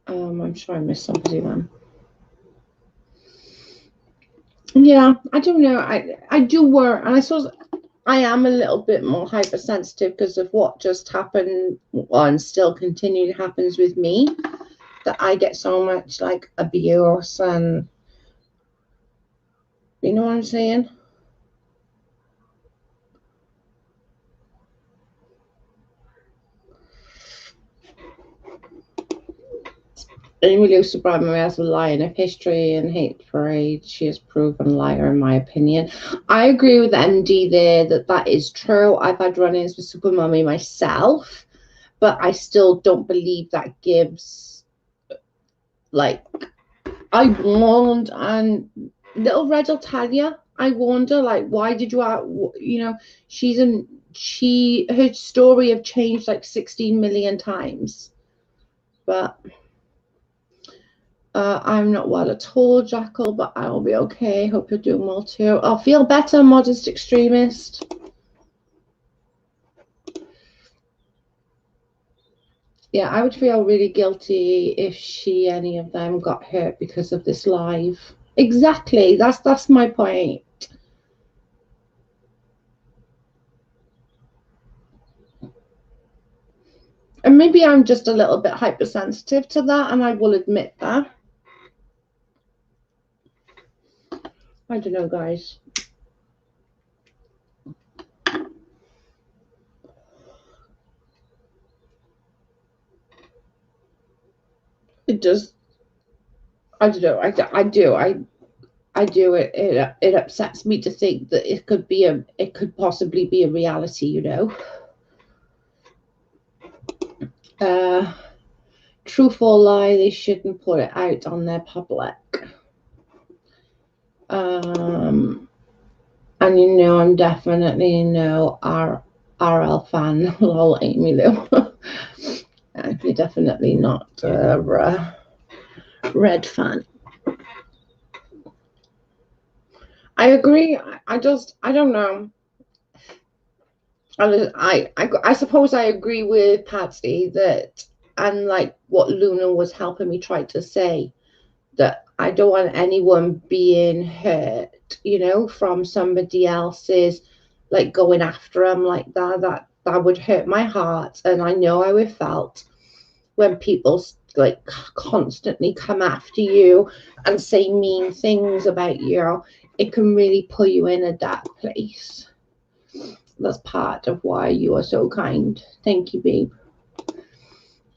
Speaker 1: I'm sure I missed somebody then. Yeah, I don't know. I do worry, and I suppose I am a little bit more hypersensitive because of what just happened and still continually happens with me, that I get so much like abuse, and you know what I'm saying? Amy Lou Subramoy has a lion of history and hate parade. She is proven liar, in my opinion. I agree with MD there that is true. I've had run-ins with Super Mummy myself, but I still don't believe that gives, like, I warned, and little Red will tell you. I wonder, like, why did you, you know, her story have changed like 16 million times, but. I'm not well at all, Jackal, but I will be okay. Hope you're doing well too. I'll feel better, Modest Extremist. Yeah, I would feel really guilty if any of them got hurt because of this live. Exactly. That's my point. And maybe I'm just a little bit hypersensitive to that, and I will admit that. I don't know, guys. It just, I don't know. I do. It upsets me to think that it could possibly be a reality, you know. Truth or lie, they shouldn't put it out on their public. And you know, I'm definitely no RL fan. Lol, Amy Lou. You're definitely not a Red fan. I agree. I don't know. I suppose I agree with Patsy that, and like what Luna was helping me try to say, that I don't want anyone being hurt, you know, from somebody else's, like, going after them like that. That would hurt my heart. And I know how it felt when people like constantly come after you and say mean things about you. It can really put you in a dark place. That's part of why you are so kind. Thank you, babe.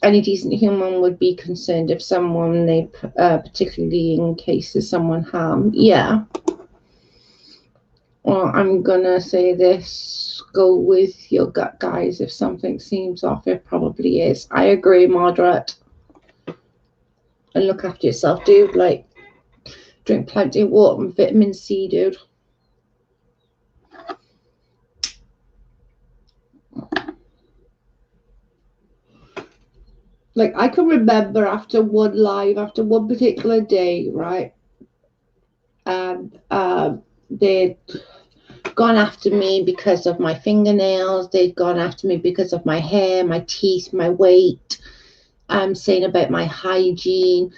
Speaker 1: Any decent human would be concerned if someone particularly in cases someone harmed. Yeah. Well, I'm gonna say this. Go with your gut, guys. If something seems off, it probably is. I agree, Moderate. And look after yourself, dude. Like, drink plenty of water and vitamin C, dude. Like, I can remember after one particular day, right? And they'd gone after me because of my fingernails. They'd gone after me because of my hair, my teeth, my weight. Saying about my hygiene.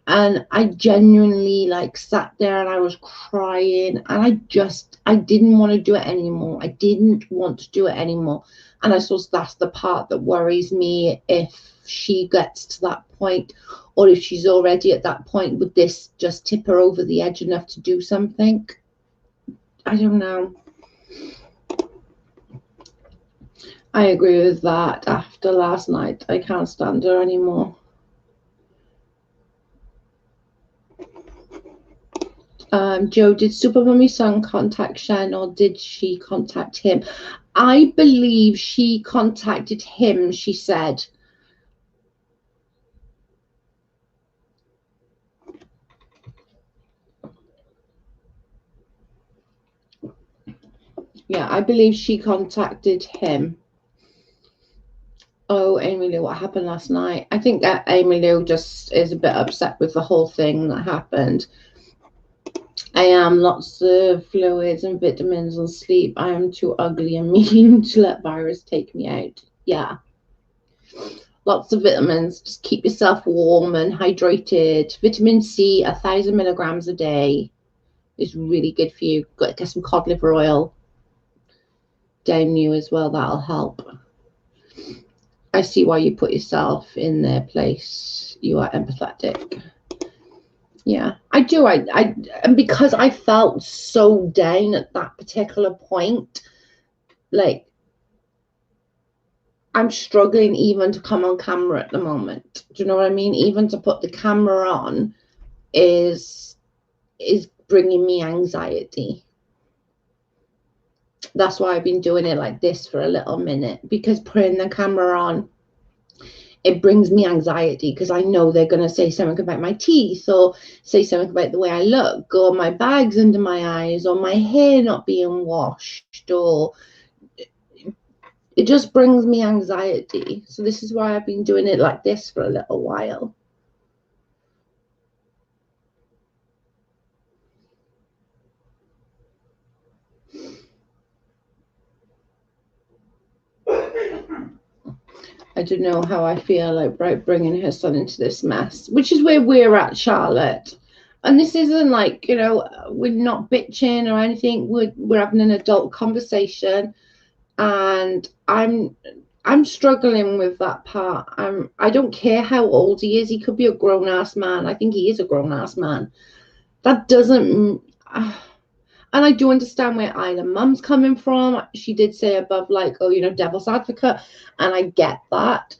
Speaker 1: And I genuinely like sat there and I was crying, and I didn't want to do it anymore. I didn't want to do it anymore. And I suppose that's the part that worries me, if she gets to that point, or if she's already at that point. Would this just tip her over the edge enough to do something? I don't know. I agree with that. After last night, I can't stand her anymore. Joe, did Super Mummy's son contact Shen, or did she contact him? I believe she contacted him, she said. Yeah, I believe she contacted him. Oh, Amy Lou, what happened last night? I think that Amy Lou just is a bit upset with the whole thing that happened. I am lots of fluids and vitamins and sleep. I am too ugly and mean to let virus take me out. Yeah. Lots of vitamins. Just keep yourself warm and hydrated. Vitamin C, 1,000 milligrams a day, is really good for you. Got to get some cod liver oil down you as well. That'll help. I see why you put yourself in their place. You are empathetic. Yeah, I do. And because I felt so down at that particular point, like, I'm struggling even to come on camera at the moment. Do you know what I mean? Even to put the camera on is bringing me anxiety. That's why I've been doing it like this for a little minute, because putting the camera on, it brings me anxiety, because I know they're going to say something about my teeth, or say something about the way I look, or my bags under my eyes, or my hair not being washed, or it just brings me anxiety. So this is why I've been doing it like this for a little while. I don't know how I feel like bringing her son into this mess, which is where we're at, Charlotte. And this isn't like, you know, we're not bitching or anything. We're having an adult conversation, and I'm struggling with that part. I don't care how old he is. He could be a grown ass man. I think he is a grown ass man. That doesn't. And I do understand where Isla Mum's coming from. She did say above, like, oh, you know, devil's advocate, and I get that.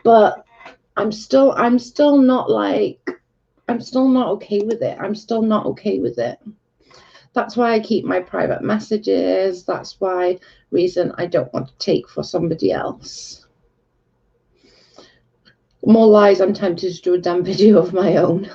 Speaker 1: But I'm still not like, I'm still not okay with it. I'm still not okay with it. That's why I keep my private messages. That's why reason I don't want to take for somebody else. More lies, I'm tempted to do a damn video of my own.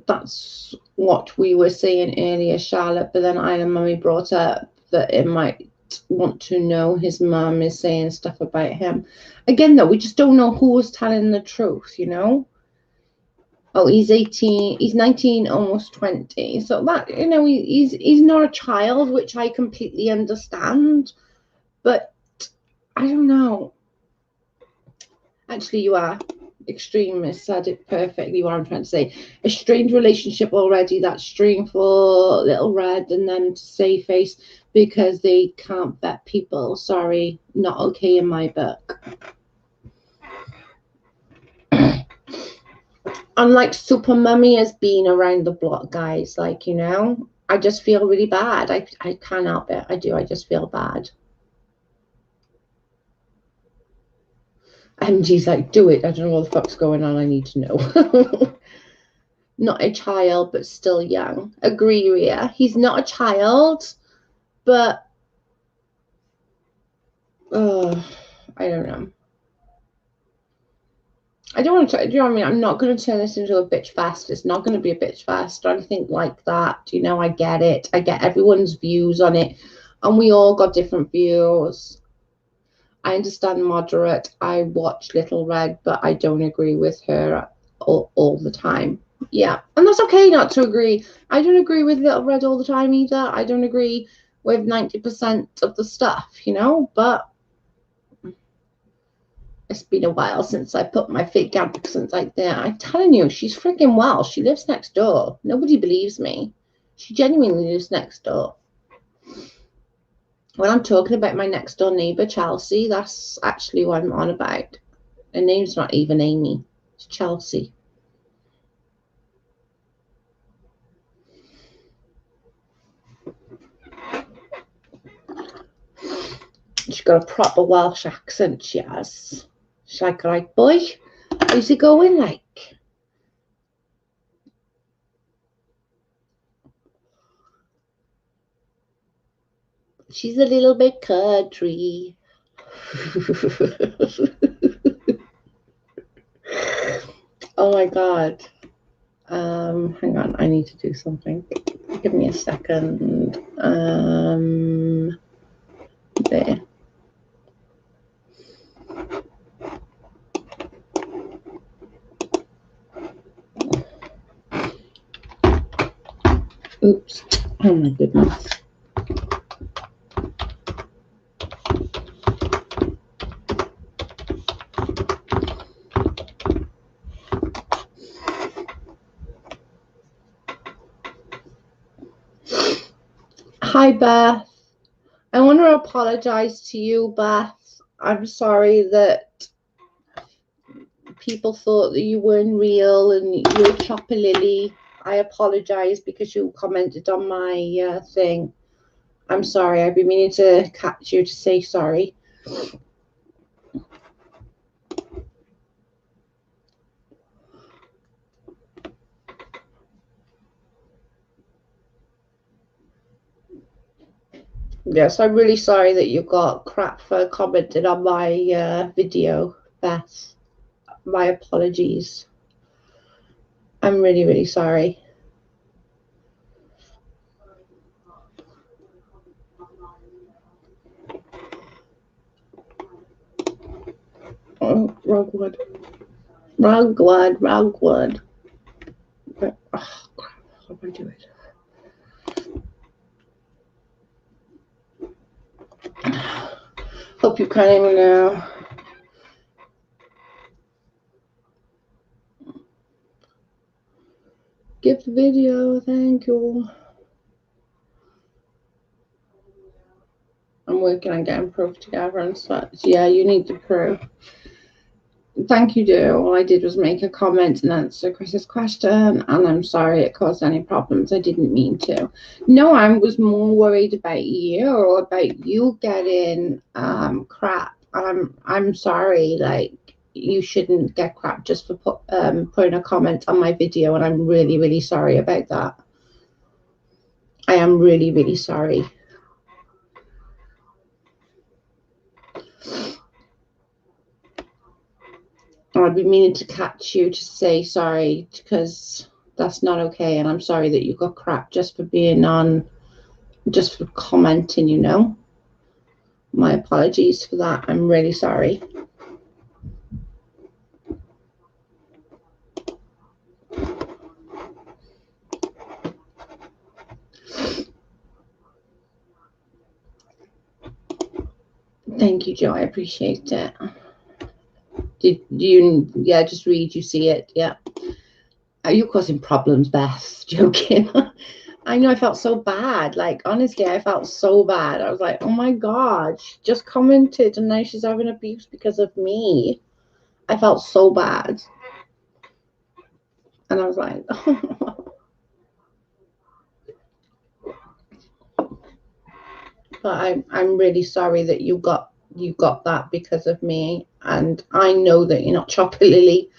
Speaker 1: That's what we were saying earlier, Charlotte, but then Isla Mummy brought up that it might want to know his mum is saying stuff about him. Again, though, we just don't know who was telling the truth, you know? Oh, he's 18, he's 19, almost 20. So that, you know, he's not a child, which I completely understand. But I don't know. Actually, you are. Extremist said it perfectly, what I'm trying to say. A strained relationship already. That's stream for Little Red and then to Save Face because they can't vet people. Sorry, not okay in my book. Unlike Super Mummy has been around the block, guys. Like, you know, I just feel really bad. I can't help it. I do. I just feel bad. MG's like, do it. I don't know what the fuck's going on. I need to know. Not a child, but still young. Agree, Ria. He's not a child, but I don't know. I don't want to. Do you know what I mean? I'm not going to turn this into a bitch fest. It's not going to be a bitch fest or anything like that. You know, I get it. I get everyone's views on it, and we all got different views. I understand moderate. I watch Little Red, but I don't agree with her all the time. Yeah, and that's okay not to agree. I don't agree with Little Red all the time either. I don't agree with 90% of the stuff, you know, but It's been a while since I put my fake accent like that. I'm telling you, she's freaking well. She lives next door. Nobody believes me. She genuinely lives next door. When I'm talking about my next door neighbor, Chelsea, that's actually what I'm on about. Her name's not even Amy. It's Chelsea. She's got a proper Welsh accent, she has. She's like, right, boy, how's it going, like? She's a little bit country. Oh my God. Hang on, I need to do something. Give me a second. There. Oops. Oh my goodness. Hi, Beth. I want to apologize to you, Beth. I'm sorry that people thought that you weren't real and you were Chopper Lily. I apologize because you commented on my thing. I'm sorry. I've been meaning to catch you to say sorry. Yes, I'm really sorry that you got crap for commenting on my video, Beth. My apologies. I'm really, really sorry. Oh, wrong word. Wrong word, wrong word. Oh, crap. How do I do it? Hope you can't even now. Give the video, thank you. I'm working on getting proof together and such. Yeah, you need the proof. Thank you, dear. All I did was make a comment and answer Chris's question, and I'm sorry it caused any problems. I didn't mean to. No, I was more worried about you or about you getting crap. I'm sorry. Like, you shouldn't get crap just for putting a comment on my video, and I'm really, really sorry about that. I am really, really sorry. I'd be meaning to catch you to say sorry because that's not okay, and I'm sorry that you got crap just for being on, just for commenting, you know. My apologies for that. I'm really sorry. Thank you, Joe. I appreciate it. Did you, yeah, just read, you see it, yeah. Are you causing problems, Beth? Joking. I know, I felt so bad. Like, honestly, I felt so bad. I was like, oh my God, she just commented and now she's having abuse because of me. I felt so bad. And I was like, oh. But I'm really sorry that you got that because of me. And I know that you're not Chopper Lily.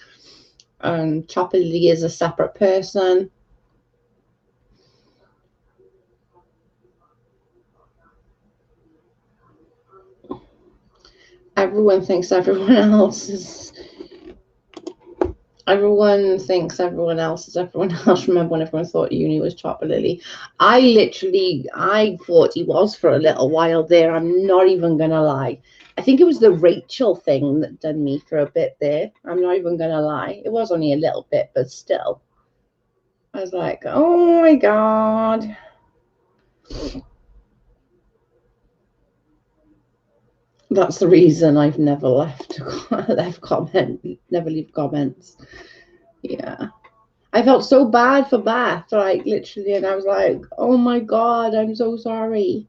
Speaker 1: Chopper Lily is a separate person. Everyone thinks everyone else is. Everyone thinks everyone else is everyone else. Remember when everyone thought Uni was Chopper Lily? I thought he was for a little while there. I'm not even gonna lie. I think it was the Rachel thing that done me for a bit there. I'm not even gonna lie. It was only a little bit, but still. I was like, oh my God. That's the reason I've never never leave comments. Yeah. I felt so bad for Beth, like literally, and I was like, oh my God, I'm so sorry.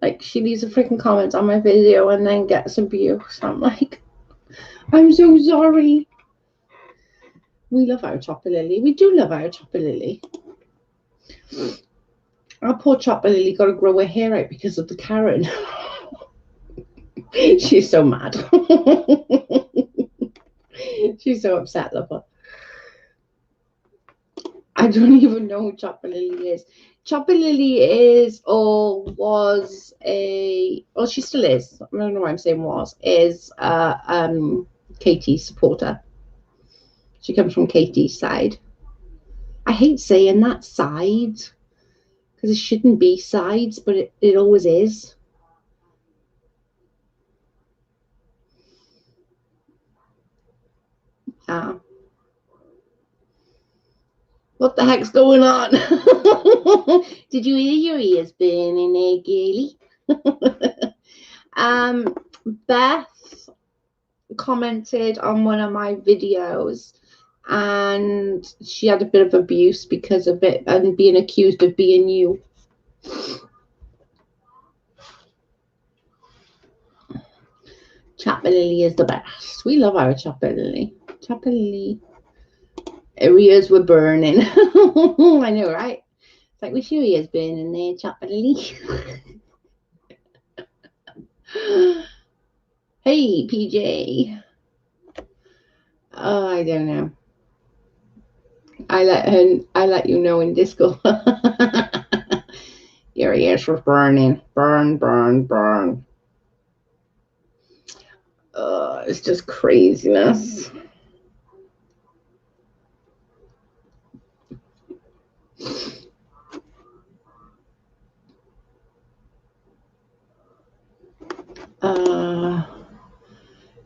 Speaker 1: Like, she leaves a freaking comment on my video and then gets abuse. I'm like, I'm so sorry. We love our Chopper Lily. We do love our Chopper Lily. Our poor Chopper Lily got to grow her hair out because of the Karen. She's so mad. She's so upset, love her. I don't even know who Chopper Lily is. Chopper Lily is or was a, well, she still is. I don't know why I'm saying was, is Katie's supporter. She comes from Katie's side. I hate saying that, side, because it shouldn't be sides, but it always is. What the heck's going on? Did you hear your ears burning there, Gaily? Beth commented on one of my videos and she had a bit of abuse because of it and being accused of being you. Chopper Lily is the best. We love our Chopper Lily. Chopper Lily. Her ears were burning. I know, right? It's like, wish your ears burning there, Chopper Lily. Hey, PJ. Oh, I don't know. I let you know in Discord. Your ears were burning. Burn, burn, burn. It's just craziness.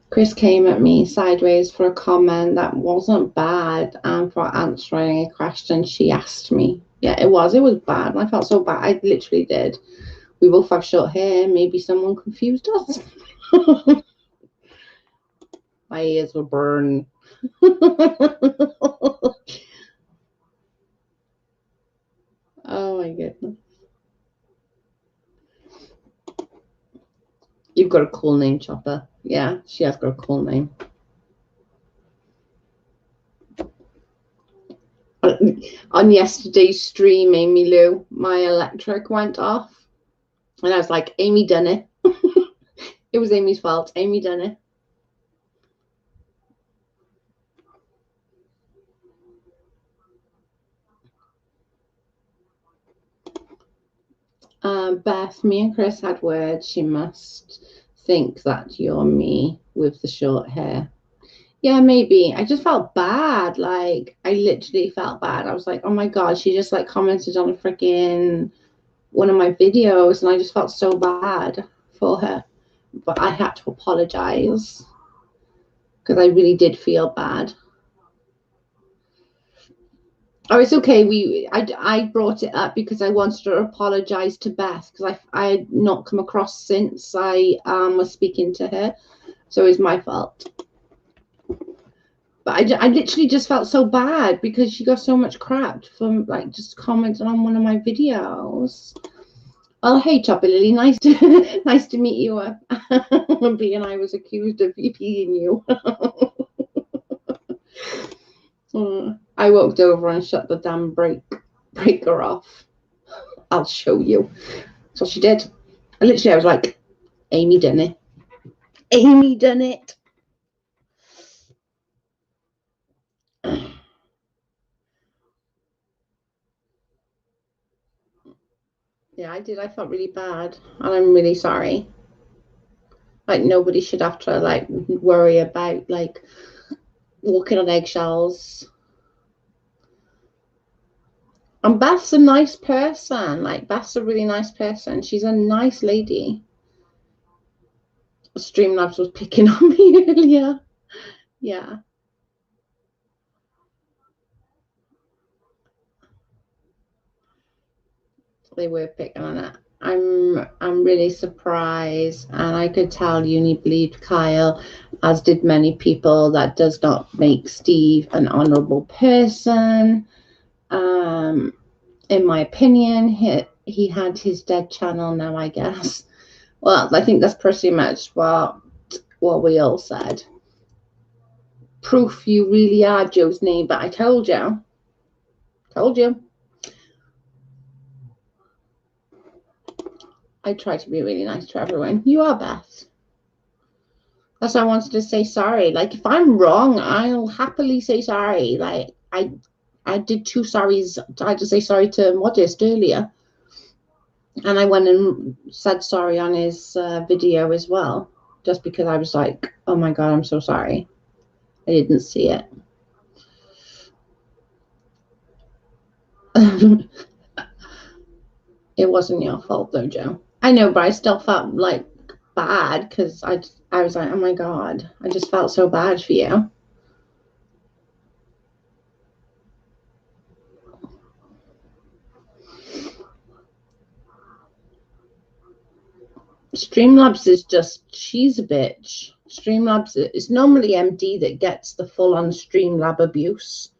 Speaker 1: Chris came at me sideways for a comment that wasn't bad and for answering a question she asked me. Yeah, it was bad. I felt so bad. I literally did. We both have short hair. Maybe someone confused us. My ears were burned. Oh my goodness. You've got a cool name, Chopper. Yeah, she has got a cool name. On yesterday's stream, Amy Lou, my electric went off. And I was like, Amy done it. It was Amy's fault. Amy done it. Beth, me and Chris had words. She must think that you're me with the short hair. Yeah, maybe. I just felt bad. Like, I literally felt bad. I was like, oh my God, she just like commented on a freaking one of my videos and I just felt so bad for her. But I had to apologize because I really did feel bad. Oh, it's okay. I brought it up because I wanted to apologize to Beth because I had not come across since I was speaking to her, so it's my fault. But I literally just felt so bad because she got so much crap from like just commenting on one of my videos. Oh, hey, Chopper Lily, nice to meet you. B and I was accused of being you. I walked over and shut the damn breaker off. I'll show you. So she did. I was like, Amy done it. Amy done it. Yeah, I did. I felt really bad. And I'm really sorry. Like, nobody should have to, like, worry about, like, walking on eggshells. And Beth's a nice person. Like, Beth's a really nice person. She's a nice lady. Streamlabs was picking on me earlier. Yeah. They were picking on it. I'm really surprised, and I could tell Uni believed Kyle, as did many people. That does not make Steve an honourable person. In my opinion, he had his dead channel now, I guess. Well, I think that's pretty much what we all said. Proof you really are Joe's name, but I told you. Told you. I try to be really nice to everyone. You are Beth. That's why I wanted to say sorry. Like, if I'm wrong, I'll happily say sorry. Like, I did 2 sorries. I had to say sorry to Modest earlier. And I went and said sorry on his video as well. Just because I was like, oh my God, I'm so sorry. I didn't see it. It wasn't your fault though, Joe. I know, but I still felt like bad because I was like, oh my God, I just felt so bad for you. Streamlabs is just, she's a bitch. Streamlabs, it's normally MD that gets the full-on Streamlab abuse,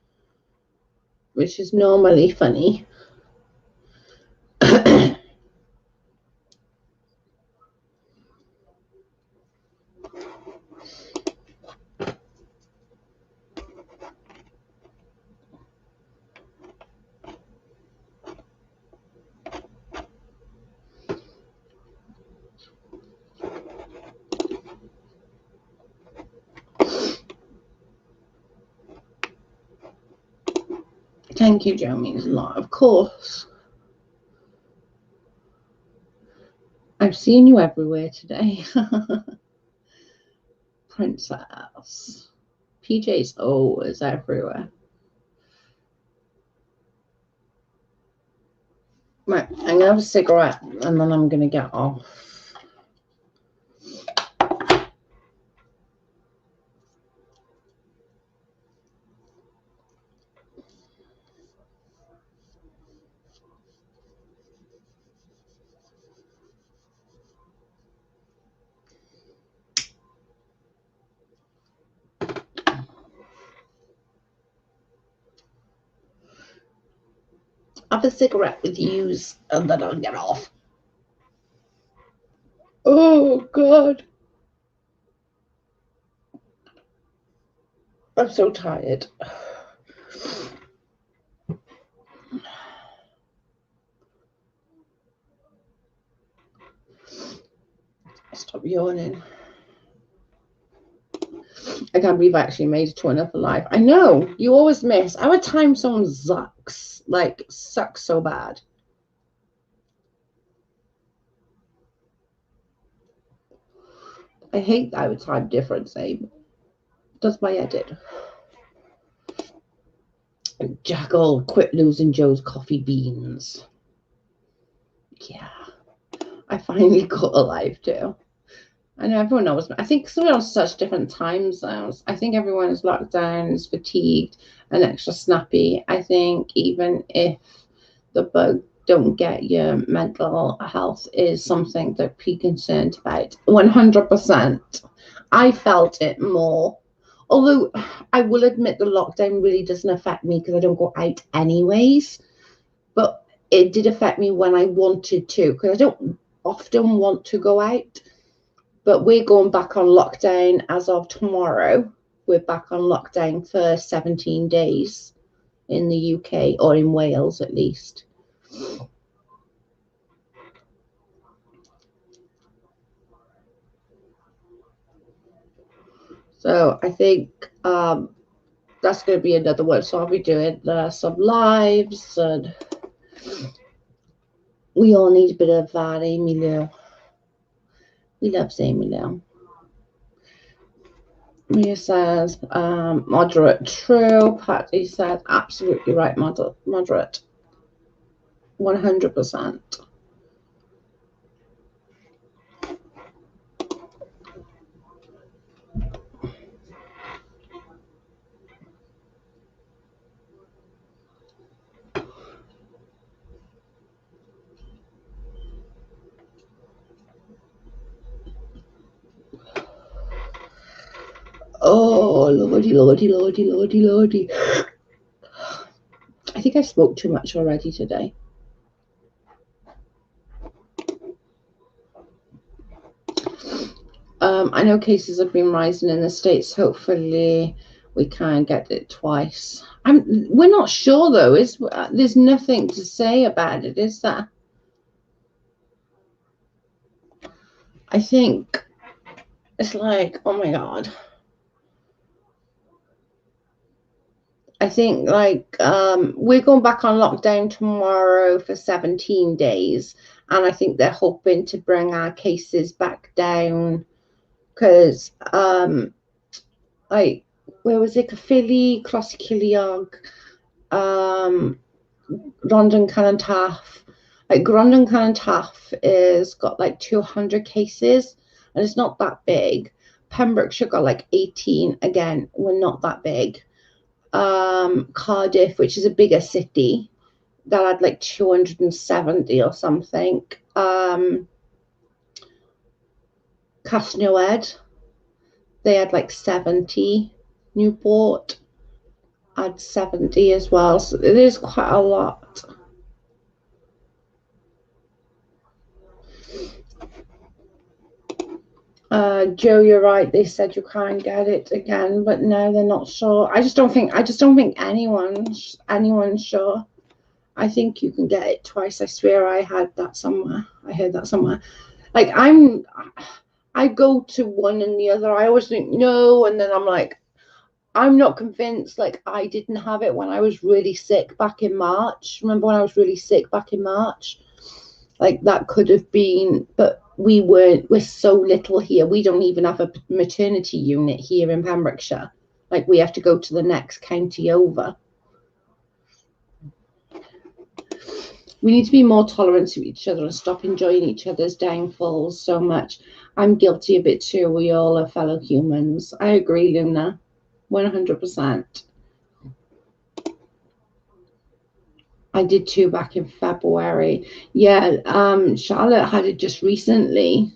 Speaker 1: which is normally funny. Thank you, Joe, means a lot, of course. I've seen you everywhere today. Princess. PJ's always everywhere. Right, I'm going to have a cigarette and then I'm going to get off. Have a cigarette with yous and then I'll get off. Oh, God. I'm so tired. Stop yawning. I can't believe I actually made it to another life. I know, you always miss. Our time zone sucks. Like, sucks so bad. I hate our time difference, Abe. Does my edit. Jackal, quit losing Joe's coffee beans. Yeah. I finally got alive too. I know everyone knows. I think we're on such different time zones. I think everyone is locked down, is fatigued, and extra snappy. I think even if the bug don't get your mental health is something that be concerned about. 100%. I felt it more. Although I will admit the lockdown really doesn't affect me because I don't go out anyways. But it did affect me when I wanted to because I don't often want to go out. But we're going back on lockdown as of tomorrow. We're back on lockdown for 17 days in the UK, or in Wales at least. So I think that's going to be another one. So I'll be doing some lives, and we all need a bit of that, Amy Lou. We love Amy Lou. Mia says, moderate, true. Patty says, absolutely right, moderate. 100%. lordy, lordy, lordy, lordy, lordy. I think I spoke too much already today. I know cases have been rising in the States. Hopefully we can get it twice. We're not sure though. There's nothing to say about it, is there? I think it's like, oh my God. I think like we're going back on lockdown tomorrow for 17 days. And I think they're hoping to bring our cases back down because like, where was it? Caerphilly, Crossy-Ceiliog, Rhondda Cynon Taf. Like Rhondda Cynon Taf is got like 200 cases and it's not that big. Pembrokeshire got like 18. Again, we're not that big. Cardiff, which is a bigger city, that had like 270 or something. Casnewydd, they had like 70. Newport had 70 as well, so it is quite a lot. Joe, you're right. They said you can't get it again, but no, they're not sure. I just don't think anyone's sure. I think you can get it twice. I swear I heard that somewhere. Like I go to one and the other. I always think no, and then I'm like, I'm not convinced. Like I didn't have it when I was really sick back in March. Remember when I was really sick back in March? Like that could have been, but we're so little here. We don't even have a maternity unit here in Pembrokeshire. Like we have to go to the next county over. We need to be more tolerant to each other and stop enjoying each other's downfalls so much. I'm guilty a bit too. We all are fellow humans. I agree, Luna. 100%. I did too back in February. Yeah, Charlotte had it just recently.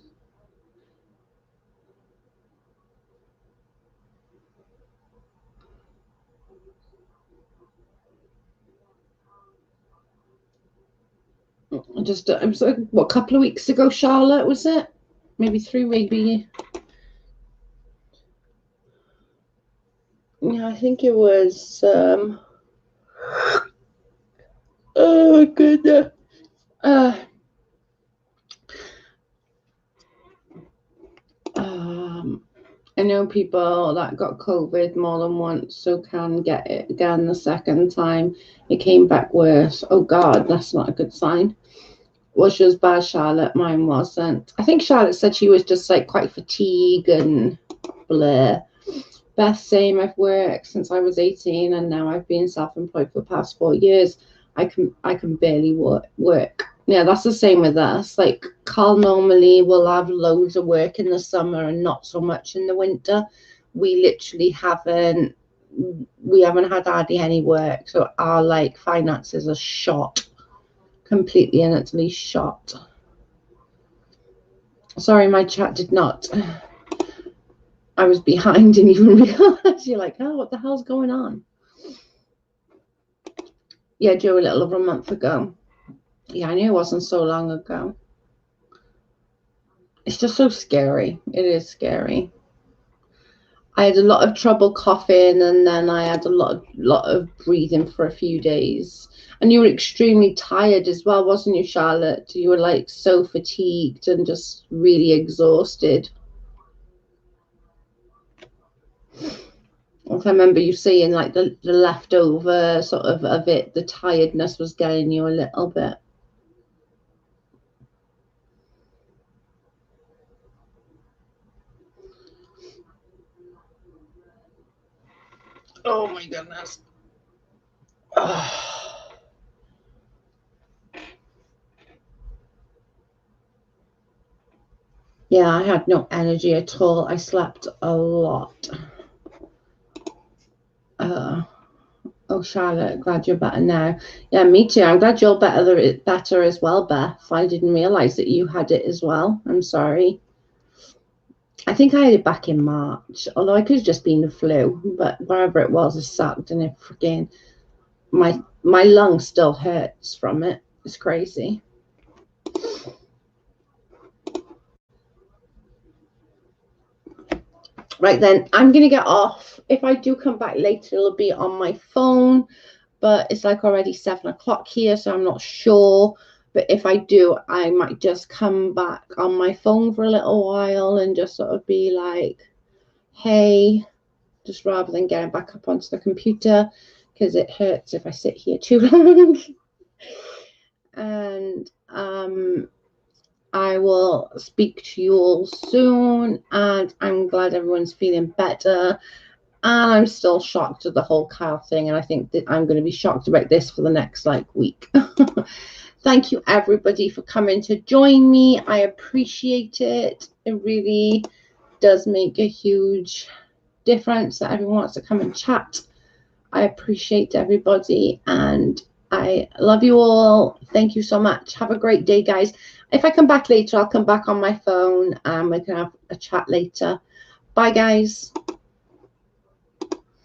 Speaker 1: It was like, what, a couple of weeks ago, Charlotte, was it? Maybe 3, maybe. Yeah, I think it was. Oh, goodness. I know people that got COVID more than once, so can get it again the second time. It came back worse. Oh, God, that's not a good sign. Was yours bad, Charlotte? Mine wasn't. I think Charlotte said she was just like quite fatigued and blah. Beth, same. I've worked since I was 18 and now I've been self-employed for the past 4 years. I can barely work. Yeah, that's the same with us. Like Carl normally will have loads of work in the summer and not so much in the winter. We literally haven't had hardly any work. So our like finances are shot. Completely and utterly shot. Sorry, my chat did not. I was behind and even realized. You're like, oh, what the hell's going on? Yeah, Joe, a little over a month ago. Yeah, I knew it wasn't so long ago. It's just so scary. It is scary. I had a lot of trouble coughing and then I had a lot of breathing for a few days. And you were extremely tired as well, wasn't you, Charlotte? You were like so fatigued and just really exhausted. I remember you saying like the leftover sort of it, the tiredness was getting you a little bit. Oh my goodness. Yeah, I had no energy at all. I slept a lot. Oh, Charlotte, glad you're better now. Yeah, me too. I'm glad you're better as well, Beth. I didn't realize that you had it as well. I'm sorry. I think I had it back in March, although I could have just been the flu, but wherever it was, it sucked, and it freaking my lung still hurts from it. It's crazy. Right then, I'm gonna get off. If I do come back later, it'll be on my phone, but it's like already 7 o'clock here, so I'm not sure. But if I do, I might just come back on my phone for a little while and just sort of be like, hey, just rather than getting back up onto the computer, because it hurts if I sit here too long. And I will speak to you all soon, and I'm glad everyone's feeling better. And I'm still shocked at the whole Kyle thing, and I think that I'm going to be shocked about this for the next week. Thank you everybody for coming to join me. I appreciate it. It really does make a huge difference that everyone wants to come and chat. I appreciate everybody, and I love you all. Thank you so much. Have a great day, guys. If I come back later, I'll come back on my phone and we can have a chat later. Bye, guys.